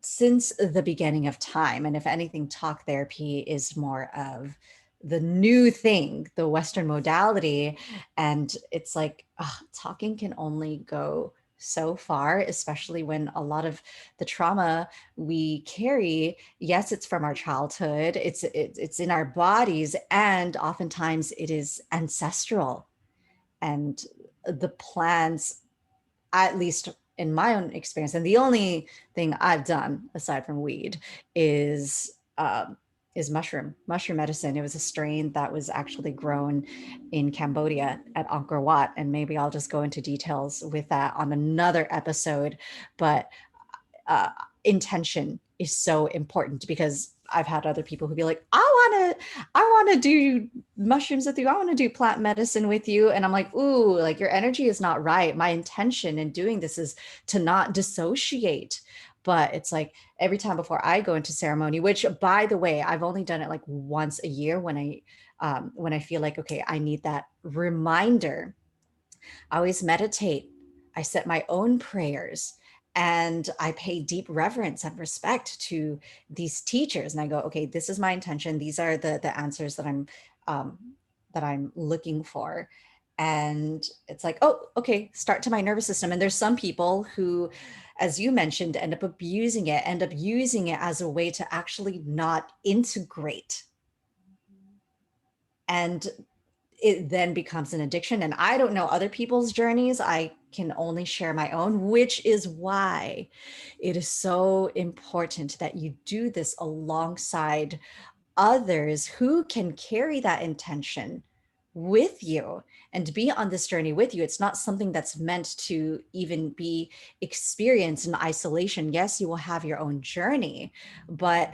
since the beginning of time. And if anything, talk therapy is more of the new thing, the Western modality. And it's like, talking can only go so far, especially when a lot of the trauma we carry, yes, it's from our childhood, it's in our bodies, and oftentimes it is ancestral. And the plants, at least in my own experience, and the only thing I've done aside from weed is mushroom medicine. It was a strain that was actually grown in Cambodia at Angkor Wat, and maybe I'll just go into details with that on another episode. But uh, intention is so important, because I've had other people who be like, I want to do mushrooms with you. I want to do plant medicine with you. And I'm like, ooh, like your energy is not right. My intention in doing this is to not dissociate. But it's like every time before I go into ceremony, which by the way, I've only done it like once a year when I feel like, okay, I need that reminder. I always meditate. I set my own prayers, and I pay deep reverence and respect to these teachers. And I go, okay, this is my intention. These are the answers um, that I'm looking for. And it's like, oh, okay, start to my nervous system. And there's some people who, as you mentioned, end up using it as a way to actually not integrate. And it then becomes an addiction. And I don't know other people's journeys. I can only share my own, which is why it is so important that you do this alongside others who can carry that intention with you and be on this journey with you. It's not something that's meant to even be experienced in isolation. Yes, you will have your own journey, but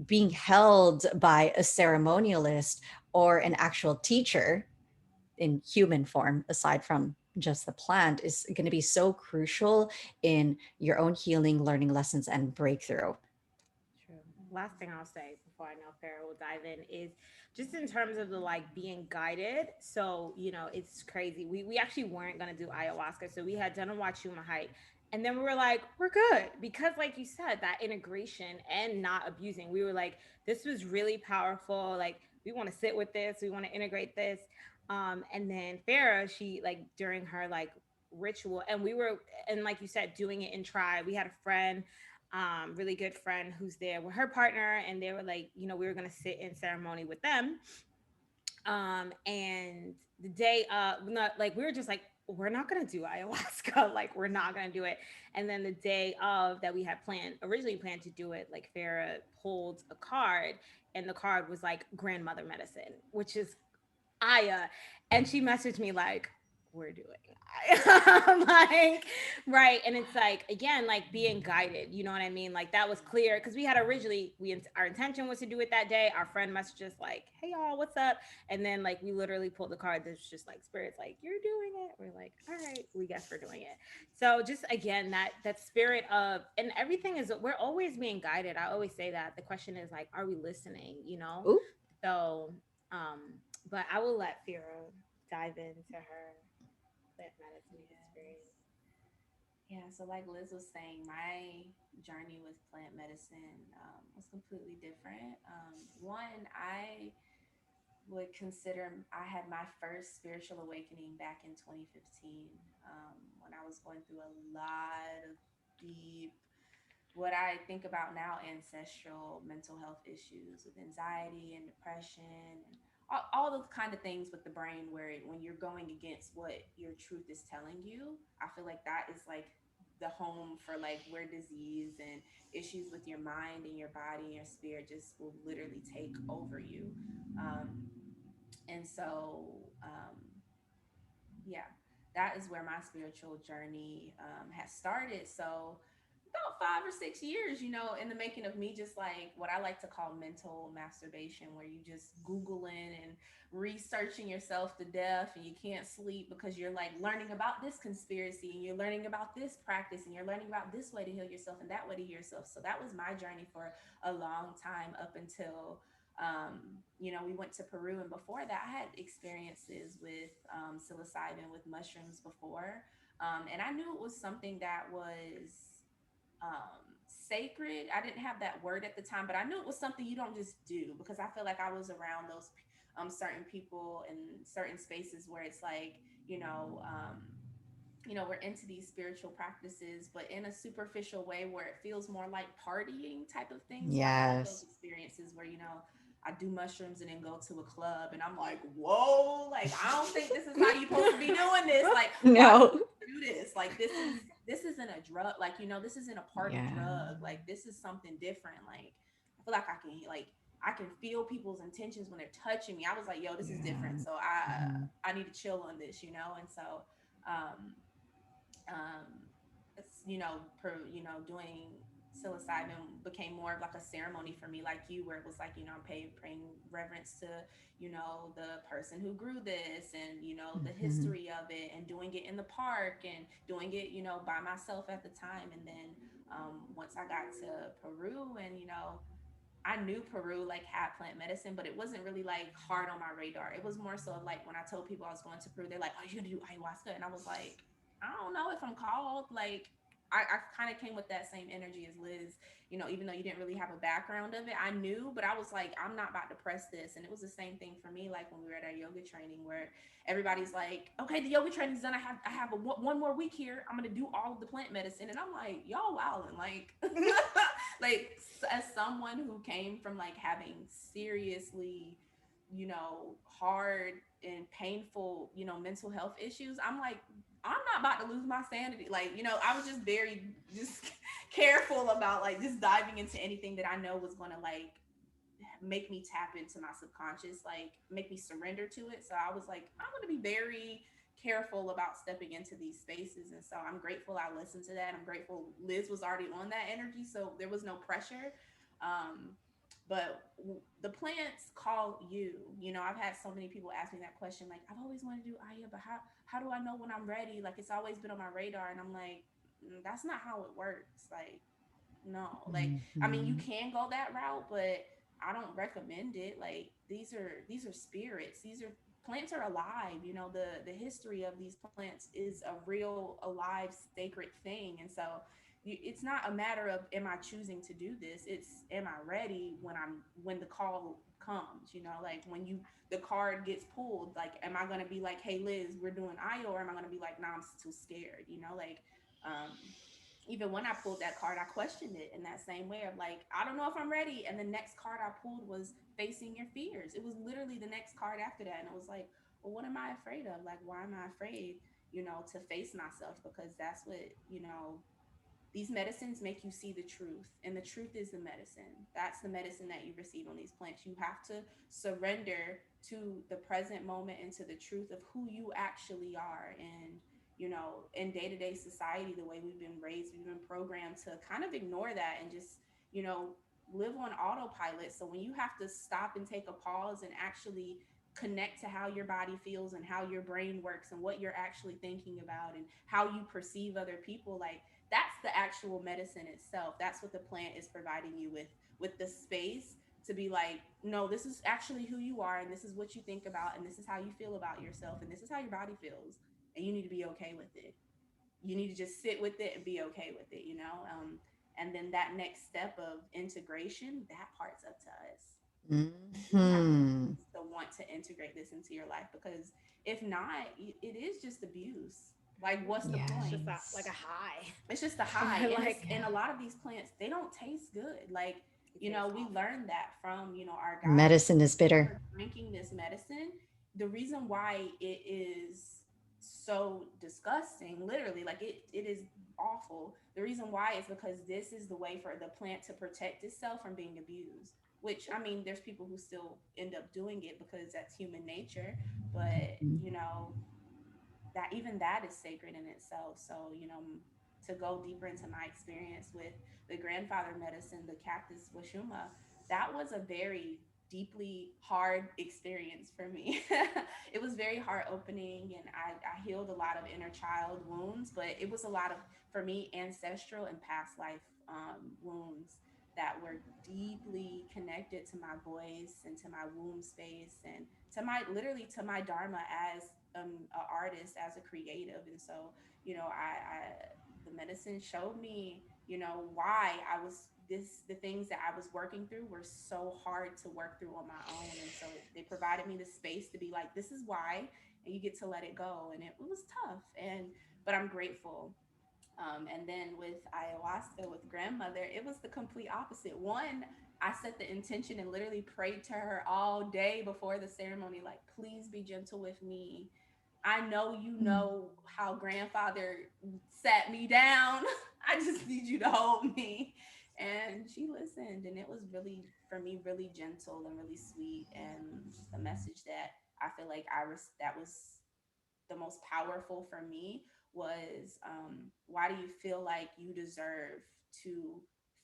being held by a ceremonialist or an actual teacher in human form, aside from just the plant, is going to be so crucial in your own healing, learning lessons, and breakthrough. true. Last thing I'll say before I know Farrah will dive in is just in terms of the like being guided. So, it's crazy. We actually weren't gonna do ayahuasca. So we had done a Wachuma hike. And then we were like, we're good. Because like you said, that integration and not abusing, we were like, this was really powerful. Like, we want to sit with this, we want to integrate this. And then Farrah, she like during her like ritual, and we were, and like you said, doing it in tribe. We had a friend, really good friend who's there with her partner, and they were like, we were gonna sit in ceremony with them. And the day, not like we were just like, we're not gonna do ayahuasca, like we're not gonna do it. And then the day of that we had originally planned to do it, like Farrah pulled a card, and the card was like grandmother medicine, which is Aya. And she messaged me like, we're doing I'm like, right. And it's like, again, like being guided, you know what I mean? Like that was clear because we had originally, our intention was to do it that day. Our friend messaged us like, hey y'all, what's up? And then like we literally pulled the card that's just like spirits, like, you're doing it. We're like, all right, we guess we're doing it. So just again, that spirit of, and everything is, we're always being guided. I always say that. The question is like, are we listening? Ooh, So but I will let Farrah dive into her plant medicine experience. Yeah, so like Liz was saying, my journey with plant medicine was completely different. One, I would consider I had my first spiritual awakening back in 2015, when I was going through a lot of deep, what I think about now, ancestral mental health issues with anxiety and depression and all those kind of things with the brain, where when you're going against what your truth is telling you, I feel like that is like the home for like where disease and issues with your mind and your body and your spirit just will literally take over you. Um, and so, yeah, that is where my spiritual journey has started. So, about 5 or 6 years, in the making of me, just like what I like to call mental masturbation, where you just Googling and researching yourself to death and you can't sleep because you're like learning about this conspiracy and you're learning about this practice and you're learning about this way to heal yourself and that way to heal yourself. So that was my journey for a long time up until we went to Peru, and before that, I had experiences with psilocybin, with mushrooms before, and I knew it was something that was sacred. I didn't have that word at the time, but I knew it was something you don't just do, because I feel like I was around those certain people in certain spaces where it's like, you know, um, we're into these spiritual practices, but in a superficial way where it feels more like partying type of thing. So I had those Yes. experiences where, I do mushrooms and then go to a club and I'm like, whoa, like I don't think this is how you're supposed to be doing this. Like, why would No. you do this? Like this isn't a drug, like, this isn't a party Yeah. drug. Like this is something different. Like I feel like I can feel people's intentions when they're touching me. I was like, yo, this is different. Yeah. So I Mhm. I need to chill on this, and so um it's, doing psilocybin became more of like a ceremony for me, like you, where it was like, I'm paying reverence to, the person who grew this, and, the Mhm. history of it, and doing it in the park and doing it, by myself at the time. And then once I got to Peru, and, I knew Peru like had plant medicine, but it wasn't really like hard on my radar. It was more so of like when I told people I was going to Peru, they're like, "Oh, you gonna do ayahuasca?" And I was like, "I don't know if I'm called." Like, I kind of came with that same energy as Liz. Even though you didn't really have a background of it, I knew, but I was like, I'm not about to press this. And it was the same thing for me, like when we were at our yoga training, where everybody's like, "Okay, the yoga training's done. I have one more week here. I'm gonna do all of the plant medicine." And I'm like, "Y'all wilding!" Like, like as someone who came from like having seriously, hard and painful, mental health issues, I'm like, I'm not about to lose my sanity. Like, I was just very just careful about like just diving into anything that I know was going to like make me tap into my subconscious, like make me surrender to it. So I was like, I'm going to be very careful about stepping into these spaces. And so I'm grateful I listened to that. I'm grateful Liz was already on that energy, so there was no pressure. um but the plants call you. I've had so many people ask me that question, like, I've always wanted to do Aya, but how do I know when I'm ready? Like, it's always been on my radar. And I'm like, That's not how it works." Like, no, like, I mean, you Mhm. can go that route, but I don't recommend it. Like, these are spirits. These are plants are alive. The history of these plants is a real alive sacred thing. And so it's not a matter of, am I choosing to do this? It's, am I ready when the call comes, like when the card gets pulled, like, am I going to be like, "Hey Liz, we're doing IO," or am I going to be like, "Nah, I'm too scared," like, um even when I pulled that card, I questioned it in that same way of like, I don't know if I'm ready. And the next card I pulled was facing your fears. It was literally the next card after that. And it was like, well, what am I afraid of? Like, why am I afraid, to face myself? Because that's what, these medicines make you see the truth, and the truth is the medicine. That's the medicine that you receive on these plants. You have to surrender to the present moment and to the truth of who you actually are. And in day-to-day society, the way we've been raised, we've been programmed to kind of ignore that and just, you know live on autopilot. So when you have to stop and take a pause and actually connect to how your body feels and how your brain works and what you're actually thinking about and how you perceive other people, like, that's the actual medicine itself. That's what the plant is providing you with the space to be like, no, this is actually who you are, and this is what you think about, and this is how you feel about yourself, and this is how your body feels, and you need to be okay with it. you need to just sit with it and be okay with it, you know? And then that next step of integration, that part's up to us. You have Hmm. to want to integrate this into your life, because if not, it is just abuse. Like, what's the It's point? just like a Yes. high. It's just a high, and it's Like and a lot of these plants, they don't taste good. Like, it tastes we awful. learned that from, our guides. Medicine is bitter. For drinking this medicine, the reason why it is so disgusting, literally, like, it is awful. The reason why is because this is the way for the plant to protect itself from being abused. Which, I mean, there's people who still end up doing it because that's human nature, but that, even that is sacred in itself. So, to go deeper into my experience with the grandfather medicine, the cactus washuma, that was a very deeply hard experience for me. It was very heart opening, and I healed a lot of inner child wounds, but it was a lot of, for me, ancestral and past life wounds that were deeply connected to my voice and to my womb space, and to my, literally, to my dharma as an artist, as a creative. And so, I the medicine showed me, why I was this the things that I was working through were so hard to work through on my own. And so they provided me the space to be like, this is why, and you get to let it go. And it was tough, and but I'm grateful. And then with ayahuasca, with grandmother, it was the complete opposite. One, I set the intention and literally prayed to her all day before the ceremony, like, please be gentle with me. I know you know how grandfather sat me down. I just need you to hold me. And she listened, and it was really, for me, really gentle and really sweet. And the message that I feel like that was the most powerful for me was, why do you feel like you deserve to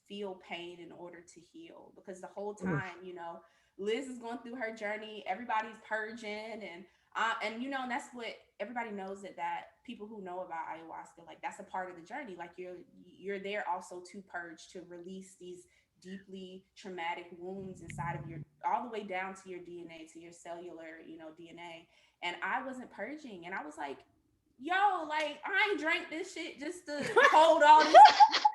feel pain in order to heal? Because the whole Oof. time, Liz is going through her journey, everybody's purging, and and that's what everybody knows, that people who know about ayahuasca, like, that's a part of the journey. Like, you're there also to purge, to release these deeply traumatic wounds inside of your, all the way down to your DNA, to your cellular, DNA. And I wasn't purging. And I was like, yo, like, I ain't drank this shit just to hold all this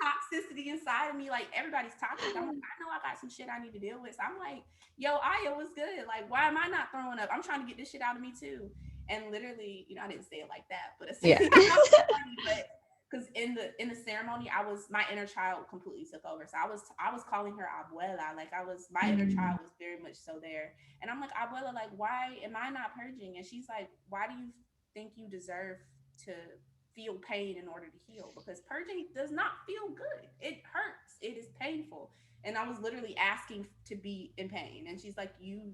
toxicity inside of me. Like, everybody's toxic. I'm like, I know I got some shit I need to deal with. So I'm like, yo, Aya, was good? Like, why am I not throwing up? I'm trying to get this shit out of me too. And literally, I didn't say it like that, but it's Yeah. funny. But because in the ceremony, my inner child completely took over. So I was calling her abuela. Like, my inner child was very much so there. And I'm like, abuela, like, why am I not purging? And she's like, why do you think you deserve to feel pain in order to heal? Because purging does not feel good. It hurts. It is painful. And I was literally asking to be in pain. And she's like, you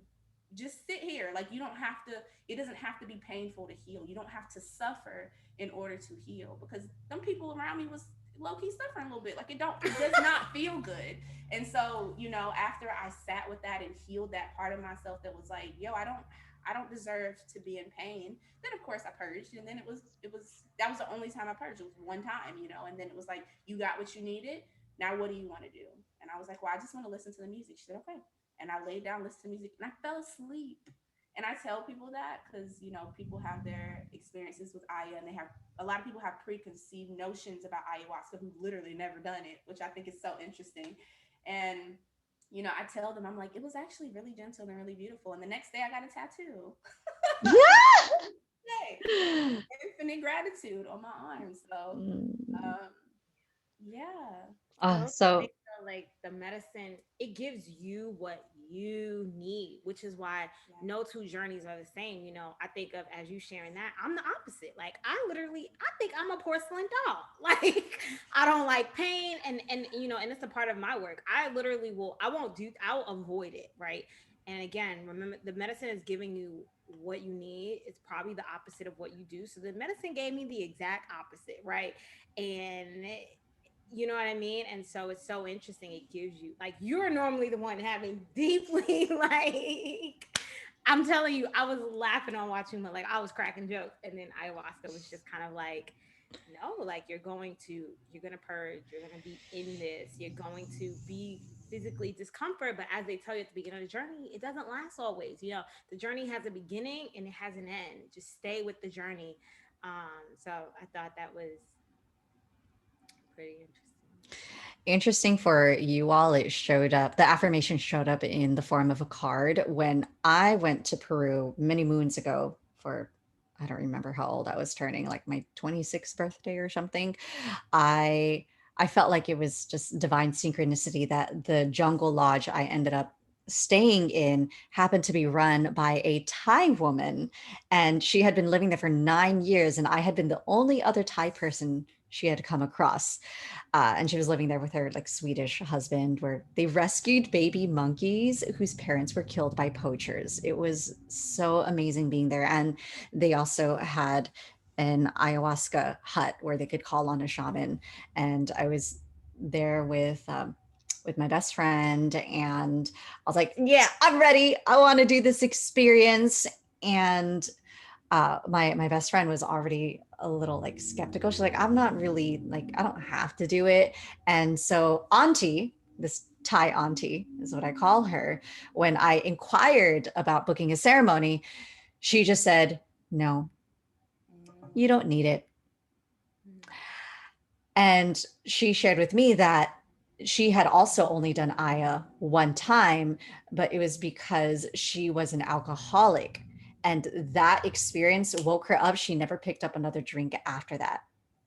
just sit here. Like, you don't have to, it doesn't have to be painful to heal. You don't have to suffer in order to heal. Because some people around me was low-key suffering a little bit. Like, it does not feel good. And so, after I sat with that and healed that part of myself that was like, yo, I don't deserve to be in pain. Then, of course, I purged, and then that was the only time I purged. It was one time, and then it was like, you got what you needed. Now, what do you want to do? And I was like, well, I just want to listen to the music. She said, okay. And I laid down, listened to music, and I fell asleep. And I tell people that because, people have their experiences with Aya, and a lot of people have preconceived notions about ayahuasca who've literally never done it, which I think is so interesting. And I tell them, I'm like, it was actually really gentle and really beautiful. And the next day I got a tattoo. Hey, infinite gratitude on my arm. So, um, yeah. I Oh, also think so though, like the medicine, it gives you what you need, which is why Yeah. no two journeys are the same. I think of as you sharing that, I'm the opposite. Like I think I'm a porcelain doll. Like I don't like pain, and it's a part of my work. I won't do, I'll avoid it, right? And again, remember the medicine is giving you what you need. It's probably the opposite of what you do. So the medicine gave me the exact opposite, right? And you know what I mean? And so it's so interesting. It gives you, like, you're normally the one having deeply, like, I'm telling you, I was laughing on watching, but like, I was cracking jokes. And then ayahuasca was just kind of like, no, like, you're going to purge, you're going to be in this, you're going to be physically discomfort. But as they tell you at the beginning of the journey, it doesn't last always. The journey has a beginning and it has an end. Just stay with the journey. So I thought that was Pretty interesting. Interesting for you all, it showed up, the affirmation showed up in the form of a card when I went to Peru many moons ago for, I don't remember how old I was turning, like my 26th birthday or something. I I felt like it was just divine synchronicity that the jungle lodge I ended up staying in happened to be run by a Thai woman, and she had been living there for 9 years, and I had been the only other Thai person she had come across. And she was living there with her like Swedish husband, where they rescued baby monkeys whose parents were killed by poachers. It was so amazing being there. And they also had an ayahuasca hut where they could call on a shaman. And I was there with my best friend, and I was like, yeah, I'm ready, I want to do this experience. And my best friend was already a little like skeptical. She's like, I'm not really like, I don't have to do it. And so Auntie, this Thai auntie is what I call her, when I inquired about booking a ceremony, she just said, no, you don't need it. Mm. And she shared with me that she had also only done Aya one time, but it was because she was an alcoholic. And that experience woke her up. She never picked up another drink after that.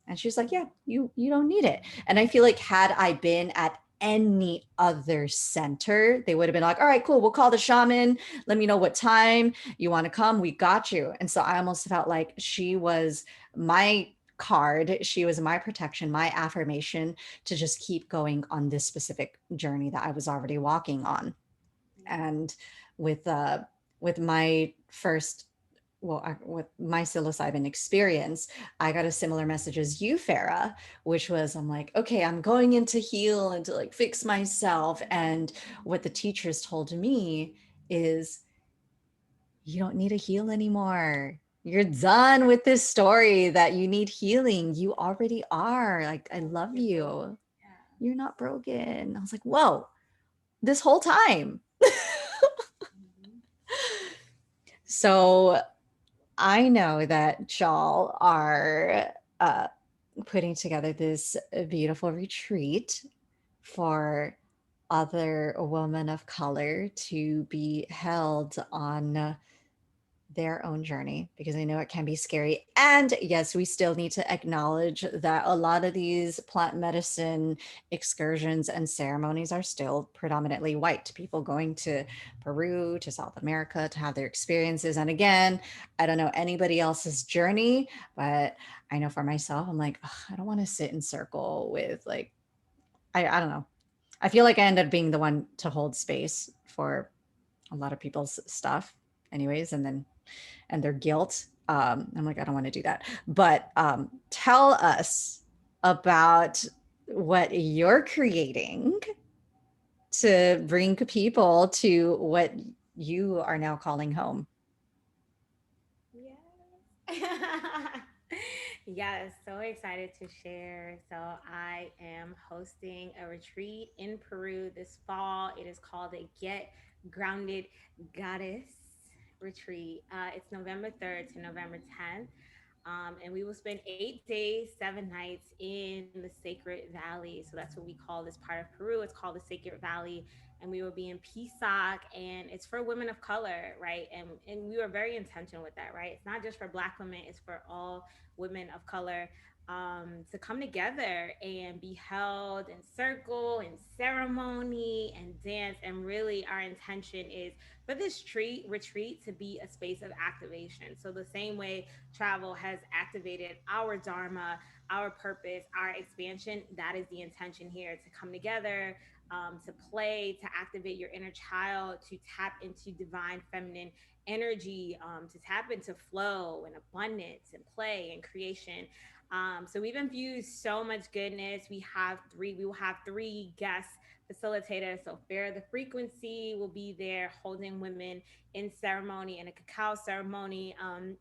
And she's like, yeah, you don't need it. And I feel like had I been at any other center, they would have been like, all right, cool, we'll call the shaman. Let me know what time you want to come. We got you. And so I almost felt like she was my card. She was my protection, my affirmation to just keep going on this specific journey that I was already walking on. And with with my first with my psilocybin experience, I got a similar message as you, Farrah, which was I'm like, okay, I'm going in to heal and to like fix myself. And what the teachers told me is, you don't need to heal anymore. You're done with this story that you need healing. You already are. Like, I love You're broken. you. Yeah. You're not broken. I was like, whoa, this whole time. Mhm. So I know that y'all are uh, putting together this beautiful retreat for other women of color to be held on their own journey, because I know it can be scary. And yes, we still need to acknowledge that a lot of these plant medicine excursions and ceremonies are still predominantly white people going to Peru, to South America to have their experiences. And again, I don't know anybody else's journey, but I know for myself, I'm like, "Ugh, I don't want to sit in circle with like, I don't know. I feel like I end up being the one to hold space for a lot of people's stuff anyways, and their guilt. I'm like, I don't want to do that. But tell us about what you're creating to bring people to what you are now calling home. Yes. Yes, so excited to share. So, I am hosting a retreat in Peru this fall. It is called a Get Grounded Goddess retreat. It's November 3rd to November 10th. And we will spend 8 days, 7 nights in the Sacred Valley. So that's what we call this part of Peru. It's called the Sacred Valley. And we will be in Pisac, and it's for women of color, right? And we were very intentional with that, right? It's not just for Black women; it's for all women of color, to come together and be held in circle and ceremony and dance. And really, our intention is for this retreat to be a space of activation. So the same way travel has activated our Dharma, our purpose, our expansion, that is the intention here, to come together, to play, to activate your inner child, to tap into divine feminine energy, to tap into flow and abundance and play and creation. So we've infused so much goodness. We will have three guest facilitators. So Farrah the Frequency will be there holding women in ceremony, in a cacao ceremony. And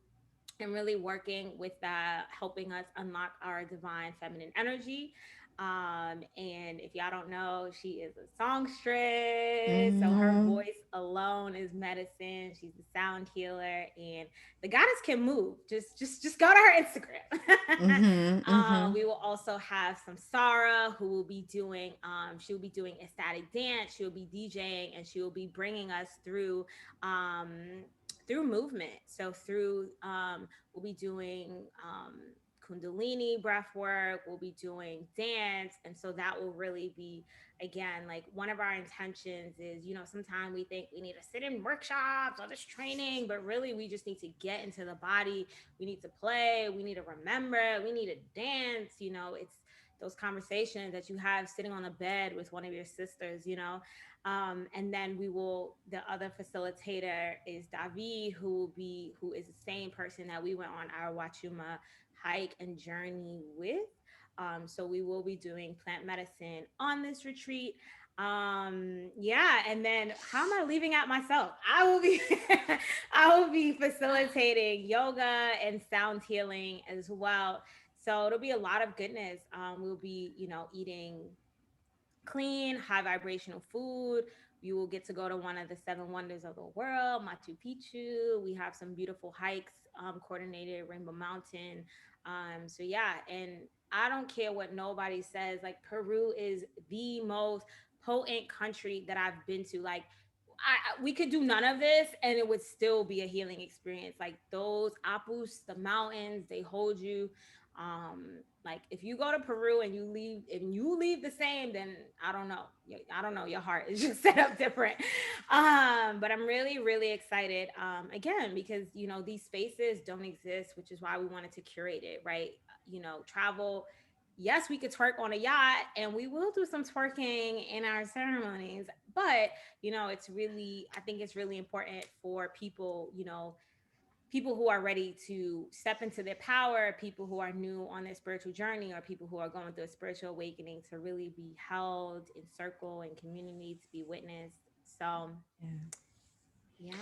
really working with that, helping us unlock our divine feminine energy. And if y'all don't know, she is a songstress. So her Mhm. voice alone is medicine. She's a sound healer, and the goddess can move. Just go to her Instagram. Mm-hmm, mm-hmm. We will also have some Sarah who will be doing. She will be doing ecstatic dance. She will be DJing, and she will be bringing us um, through movement. So we'll be doing Kundalini breath work. We'll be doing dance, and so that will really be, again, like, one of our intentions is, sometimes we think we need to sit in workshops or this training, but really we just need to get into the body. We need to play, we need to remember, we need to dance. It's those conversations that you have sitting on the bed with one of your sisters. And then the other facilitator is Davi, who is the same person that we went on our Wachuma hike and journey with. So we will be doing plant medicine on this retreat. Yeah, and then how am I leaving out myself? I will be I will be facilitating yoga and sound healing as well. So it'll be a lot of goodness. We'll be, eating clean, high vibrational food. You will get to go to one of the seven wonders of the world, Machu Picchu. We have some beautiful hikes coordinated, Rainbow Mountain. So yeah, and I don't care what nobody says. Like, Peru is the most potent country that I've been to. Like, we could do none of this and it would still be a healing experience. Like, those apus, the mountains, they hold you. Like, if you go to Peru and you leave the same, then I don't know, your heart is just set up different. But I'm really, really excited, again, because these spaces don't exist, which is why we wanted to curate it, right? Travel. Yes, we could twerk on a yacht, and we will do some twerking in our ceremonies, but I think it's really important for people, people who are ready to step into their power, people who are new on their spiritual journey, or people who are going through a spiritual awakening, to really be held in circle and community, to be witnessed. So Yeah. yeah.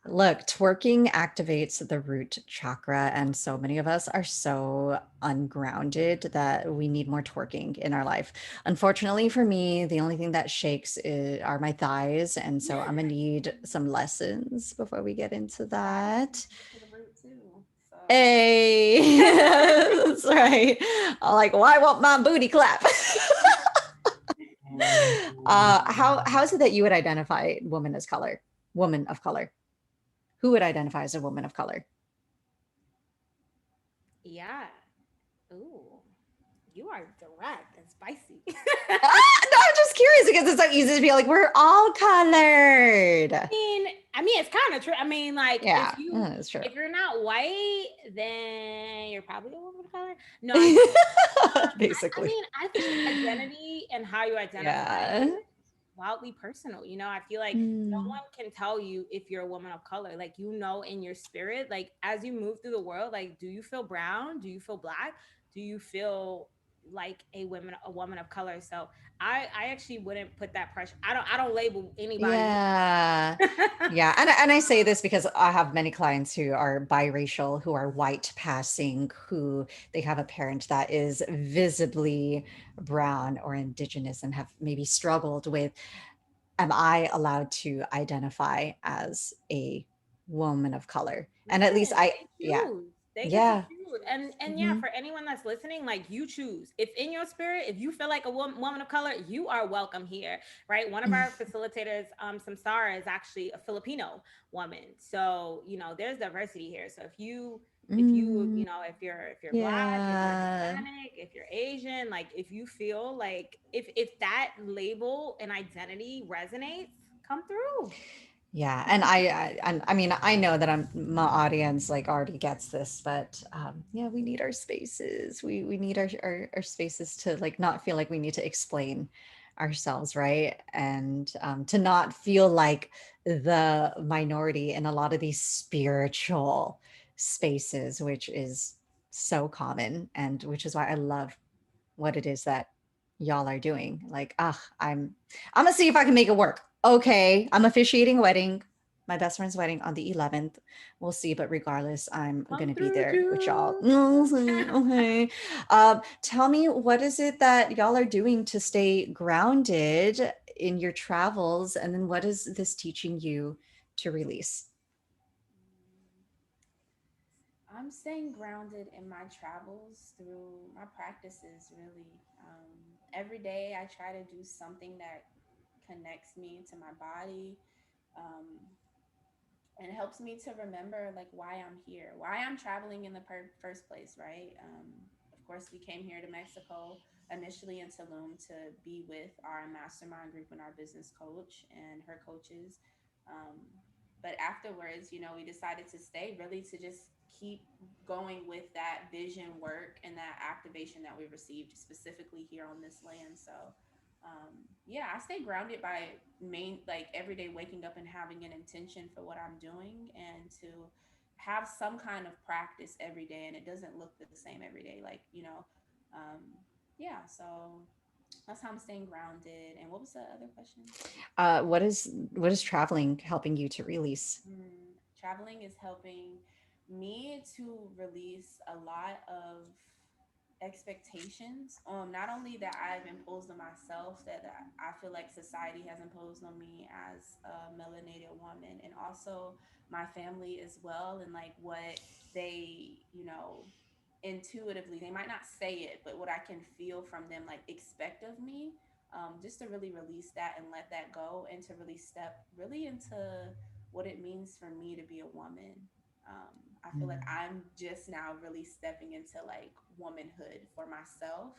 Look, twerking activates the root chakra, and so many of us are so ungrounded that we need more twerking in our life. Unfortunately for me, the only thing that shakes are my thighs, and so I'm gonna need some lessons before we get into that. To the root too. So Hey, that's right. I'm like, why won't my booty clap? How is it that you would identify woman as color? Woman of color. Who would identify as a woman of color? Yeah. Ooh, you are direct and spicy. No, I'm just curious because it's so easy to be like, we're all colored. I mean, it's kind of true. I mean, like, Yeah, that's true. if you're not white, then you're probably a woman of color. No, I Basically. mean, I think identity and how you identify Yeah. is wildly personal. I feel like no one can tell you if you're a woman of color. Like, in your spirit, like, as you move through the world, like, do you feel brown? Do you feel black? Do you feel like a woman of color? So I actually wouldn't put that pressure. I don't label anybody. Yeah. Yeah. And I say this because I have many clients who are biracial, who are white passing, who they have a parent that is visibly brown or indigenous and have maybe struggled with, am I allowed to identify as a woman of color? And at least Listen, I, they yeah, choose. They get to yeah. choose. And yeah, Mhm. for anyone that's listening, like, you choose. If in your spirit, if you feel like a woman of color, you are welcome here, right? One of our facilitators, Samsara, is actually a Filipino woman. So, there's diversity here. So Mm, if you're black, if you're yeah. Hispanic, if you're Asian, like, if you feel like, if that label and identity resonates, come through. Yeah, and I mean, I know that my audience like already gets this, but yeah, we need our spaces. We need our spaces to like not feel like we need to explain ourselves, right? And to not feel like the minority in a lot of these spiritual spaces, which is so common, and which is why I love what it is that y'all are doing. Like, I'm gonna see if I can make it work. Okay, I'm officiating a wedding, my best friend's wedding on the 11th. We'll see, but regardless, I'm Come gonna be through, there with y'all. Jude. Okay. Tell me, what is it that y'all are doing to stay grounded in your travels, and then what is this teaching you to release? Mm, I'm staying grounded in my travels through my practices, really. Every day I try to do something that connects me to my body. Um, and it helps me to remember like why I'm here, why I'm traveling in the first place, right? Of course, we came here to Mexico initially in Tulum to be with our mastermind group and our business coach and her coaches. Um, but afterwards, we decided to stay really to just keep going with that vision work and that activation that we received specifically here on this land. So yeah, I stay grounded by like every day waking up and having an intention for what I'm doing, and to have some kind of practice every day, and it doesn't look the same every day, like um yeah, so that's how I'm staying grounded. And what was the other question? What is traveling helping you to release? Traveling is helping me to release a lot of expectations, not only that I've imposed on myself, that I feel like society has imposed on me as a melanated woman, and also my family as well, and like what they, intuitively, they might not say it, but what I can feel from them, like expect of me. Just to really release that and let that go, and to really step really into what it means for me to be a woman. I feel like I'm just now really stepping into like womanhood for myself.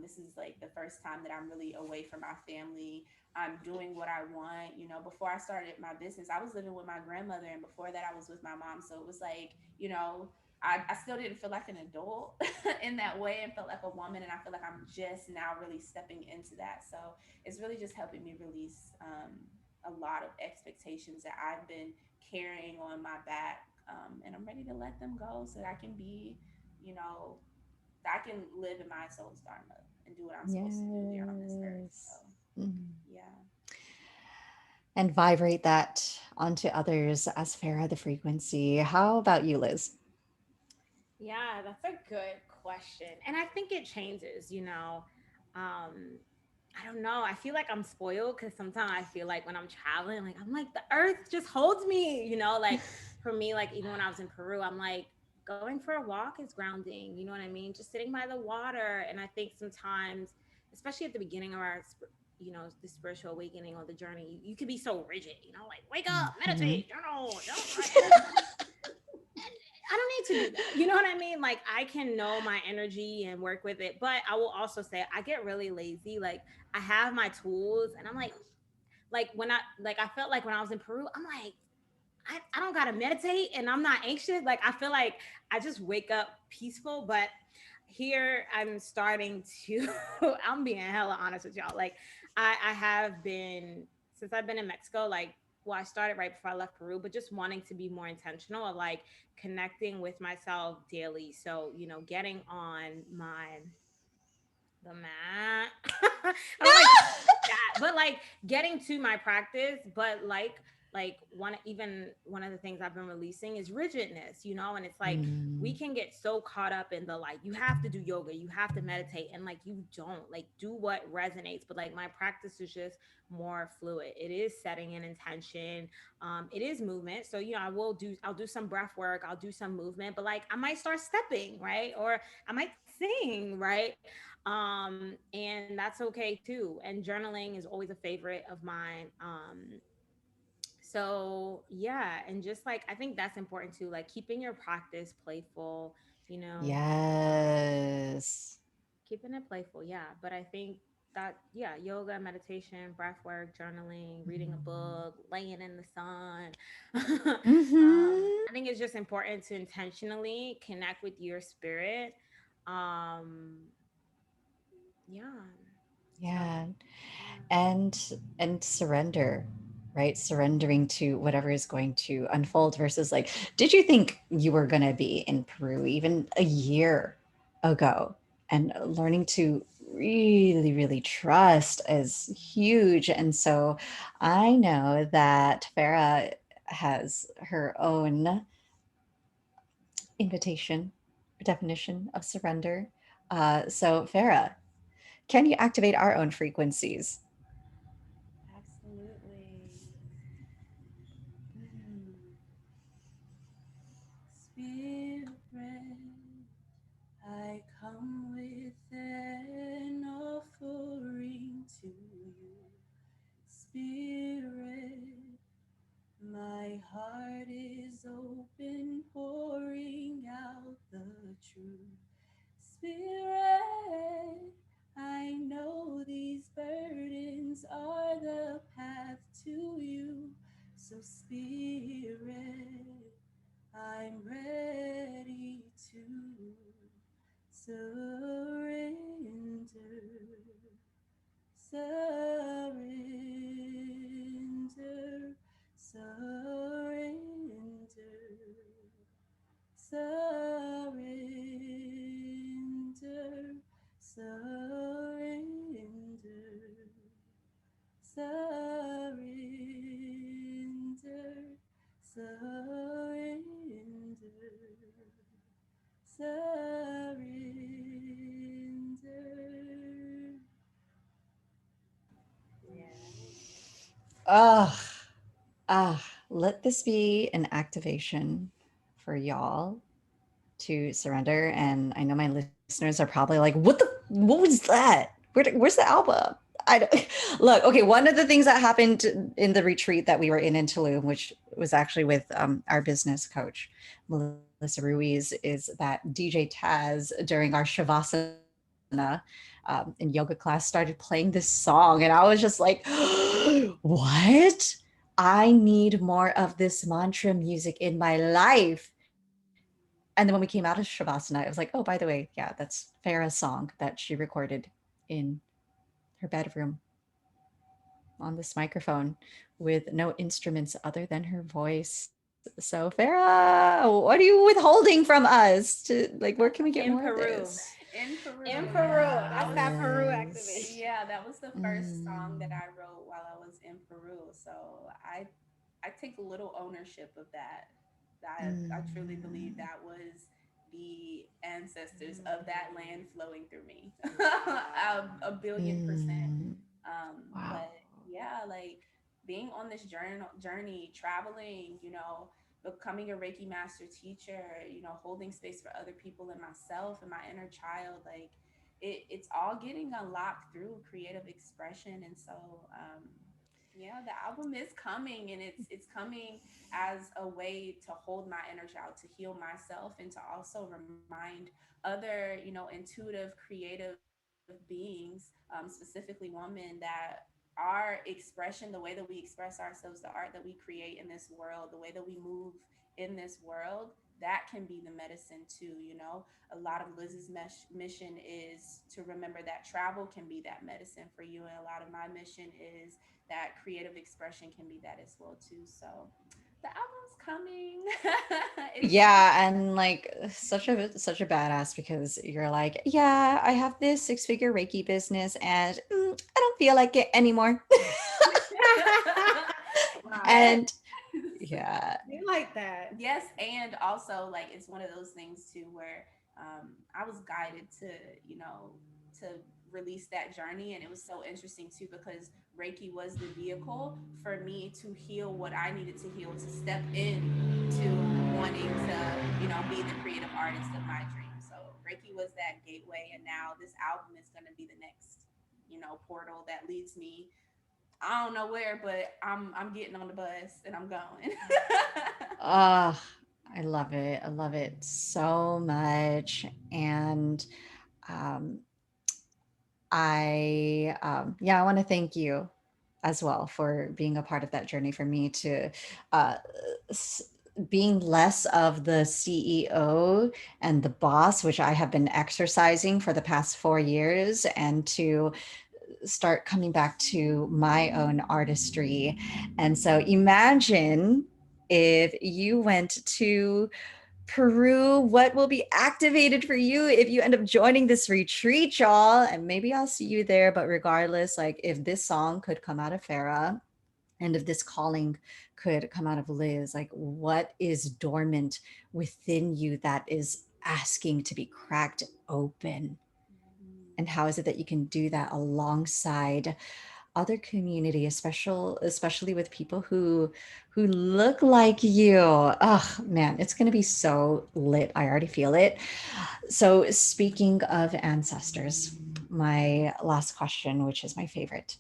This is like the first time that I'm really away from my family. I'm doing what I want. Before I started my business, I was living with my grandmother, and before that, I was with my mom. So it was like, I still didn't feel like an adult in that way, and felt like a woman. And I feel like I'm just now really stepping into that. So it's really just helping me release a lot of expectations that I've been carrying on my back. And I'm ready to let them go so that I can be, you know, I can live in my soul's Dharma and do what I'm supposed to do here on this earth. So, Yes. Mhm. yeah. And vibrate that onto others as Farrah the Frequency. How about you, Liz? Yeah, that's a good question. And I think it changes, you know. Um, I don't know. I feel like I'm spoiled because sometimes I feel like when I'm traveling, like I'm like the earth just holds me, you know. Like for me, like even when I was in Peru, I'm like going for a walk is grounding. You know what I mean? Just sitting by the water. And I think sometimes, especially at the beginning of our, the spiritual awakening or the journey, you could be so rigid. You know, like wake up, Mhm. meditate, journal, don't write. And it's like I don't need to do that. You know what I mean? Like I can know my energy and work with it, but I will also say I get really lazy. Like I have my tools and I'm like when I felt like when I was in Peru, I'm like I don't gotta meditate and I'm not anxious. Like I feel like I just wake up peaceful, but here I'm starting to I'm being hella honest with y'all. Like I have been since I've been in Mexico, like well, I started right before I left Peru, but just wanting to be more intentional of like connecting with myself daily. So, getting on the mat. I don't like that, but like getting to my practice, but like one of the things I've been releasing is rigidness, and it's like we Mm. can get so caught up in the like you have to do yoga, you have to meditate, and like you don't like do what resonates. But like my practice is just more fluid. It is setting an intention. It is movement. So I'll do some breath work, I'll do some movement, but like I might start stepping, right? Or I might sing, right? And that's okay too. And journaling is always a favorite of mine. So yeah, and just like I think that's important too, like keeping your practice playful, you know, um, Yes. keeping it playful, yeah. But I think that yeah, yoga, meditation, breath work, journaling, reading a book, laying in the sun. Mm-hmm. I think it's just important to intentionally connect with your spirit. Um, yeah. So Yeah. yeah. And surrender, right? Surrendering to whatever is going to unfold versus like, did you think you were going to be in Peru even a year ago? And learning to really, really trust is huge. And so I know that Farah has her own invitation or definition of surrender. So, Farah, can you activate our own frequencies? I come with an offering to you. Spirit, my heart is open, pouring out the truth. Spirit, I know these burdens are the path to you. So, Spirit, I'm ready to surrender, surrender, surrender, surrender, surrender, surrender, surrender, surrender. Yeah. Ah, let this be an activation for y'all to surrender. And I know my listeners are probably like, what was that? Where's the album? I don't, look, okay. One of the things that happened in the retreat that we were in Tulum, which was actually with our business coach, Melissa Ruiz, is that DJ Taz during our Shavasana in yoga class started playing this song. And I was just like, what? I need more of this mantra music in my life. And then when we came out of Shavasana, it was like, oh, by the way, yeah, that's Farrah's song that she recorded in her bedroom on this microphone with no instruments other than her voice. So, Farrah, what are you withholding from us? To like, where can we get more In of Peru. this? In Peru, In Peru. yeah, that That's was that Peru Yes. activation. yeah, that was the first song that Mm, I wrote while I was in Peru. So I take a little ownership of that. I truly believe mm, that was the ancestors of that land flowing through me, a billion percent. mm. Wow. But yeah, like being on this journey, traveling, becoming a Reiki master teacher, holding space for other people and myself and my inner child, like it's all getting unlocked through creative expression. And so, yeah, the album is coming, and it's coming as a way to hold my inner child, to heal myself, and to also remind other, intuitive, creative beings, specifically women, that our expression, the way that we express ourselves, the art that we create in this world, the way that we move in this world, that can be the medicine too. A lot of Liz's mission is to remember that travel can be that medicine for you, and a lot of my mission is that creative expression can be that as well too. So the album's coming. It's Yeah, and like such a badass because you're like, yeah, I have this six-figure Reiki business and I don't feel like it anymore. Yes. And yeah. You like that. Yes, and also like it's one of those things too where I was guided to release that journey, and it was so interesting too because Reiki was the vehicle for me to heal what I needed to heal, to step in to wanting to be the creative artist of my dreams. So Reiki was that gateway, and now this album is going to be the next portal that leads me. I don't know where, but I'm getting on the bus and I'm going. Ah, I love it. I love it so much. And um, I want to thank you as well for being a part of that journey for me to uh, s- being less of the CEO and the boss, which I have been exercising for the past 4 years, and to start coming back to my own artistry. And so imagine if you went to Peru, what will be activated for you if you end up joining this retreat, y'all? And maybe I'll see you there. But regardless, like if this song could come out of Farrah and if this calling could come out of Liz, like what is dormant within you that is asking to be cracked open? And how is it that you can do that alongside other community, especially with people who look like you. Oh man, it's gonna be so lit. I already feel it. So speaking of ancestors, my last question, which is my favorite.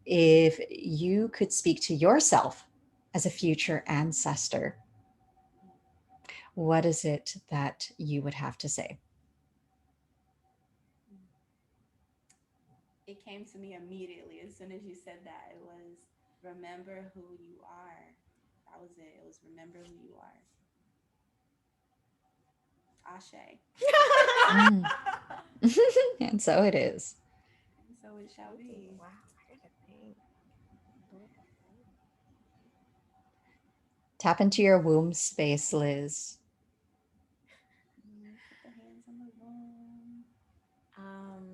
If you could speak to yourself as a future ancestor, what is it that you would have to say? It came to me immediately as soon as you said that. It was remember who you are. That was it. It was remember who you are. Ashe. Mm. And so it is. And so it shall be. Wow, I gotta think. Tap into your womb space, Liz. Put the hands on the womb. Um,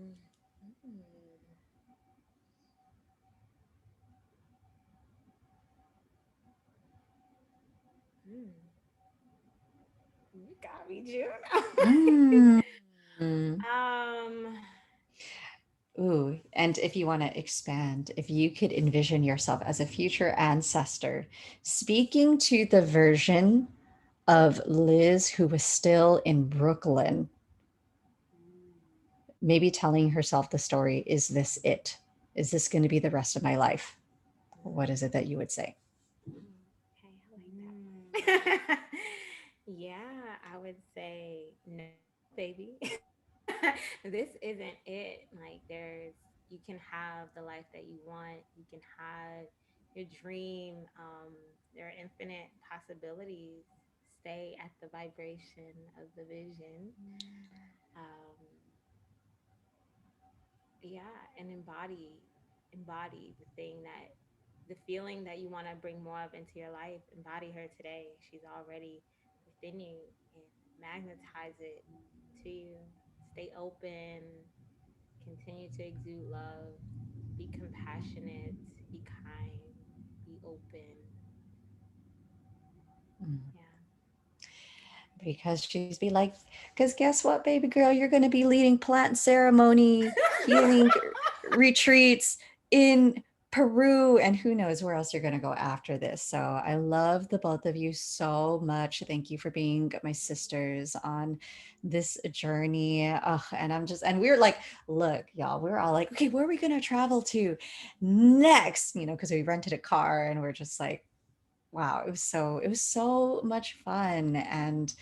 hmm, hmm. You got me, June. Mm. um, Ooh, and if you want to expand, if you could envision yourself as a future ancestor speaking to the version of Liz who was still in Brooklyn, Mm. maybe telling herself the story, is this it? Is this going to be the rest of my life? What is it that you would say? okay, I Mm. like that. Yeah, I would say no, baby. This isn't it. Like, you can have the life that you want. You can have your dream. There are infinite possibilities. Stay at the vibration of the vision. Um, yeah, and embody the thing that the feeling that you want to bring more of into your life. Embody her today. She's already within you, and magnetize it to you. Stay open, continue to exude love, be compassionate, be kind, be open. Mm. Yeah. Because she's be like, because guess what, baby girl, you're going to be leading plant ceremony, healing retreats in Peru, and who knows where else you're going to go after this. So I love the both of you so much. Thank you for being my sisters on this journey. Ugh, and and we were like, look, y'all, we are all like, okay, where are we going to travel to next? Because we rented a car and we're just like, wow, it was so much fun and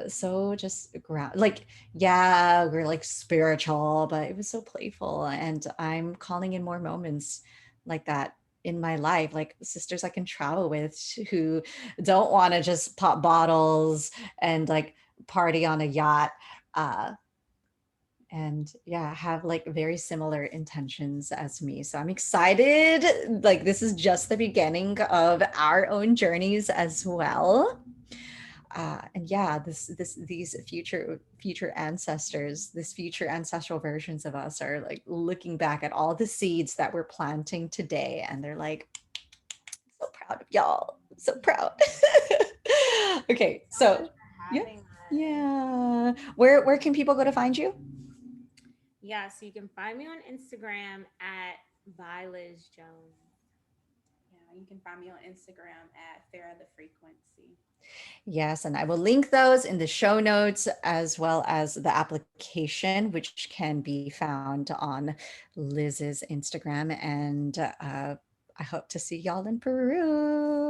so just ground like, yeah, we're like spiritual, but it was so playful, and I'm calling in more moments like that in my life, like sisters I can travel with who don't want to just pop bottles and like party on a yacht, uh and yeah, have like very similar intentions as me. So I'm excited. Like, this is just the beginning of our own journeys as well. And yeah, these future ancestors, this future ancestral versions of us are like looking back at all the seeds that we're planting today, and they're like, so proud of y'all, so proud. Okay, So much so for yeah, having us. yeah. Where can people go to find you? Yeah, so you can find me on Instagram at by Liz Jones. Yeah, you can find me on Instagram at Farrah the Frequency. Yes, and I will link those in the show notes as well as the application, which can be found on Liz's Instagram. And I hope to see y'all in Peru.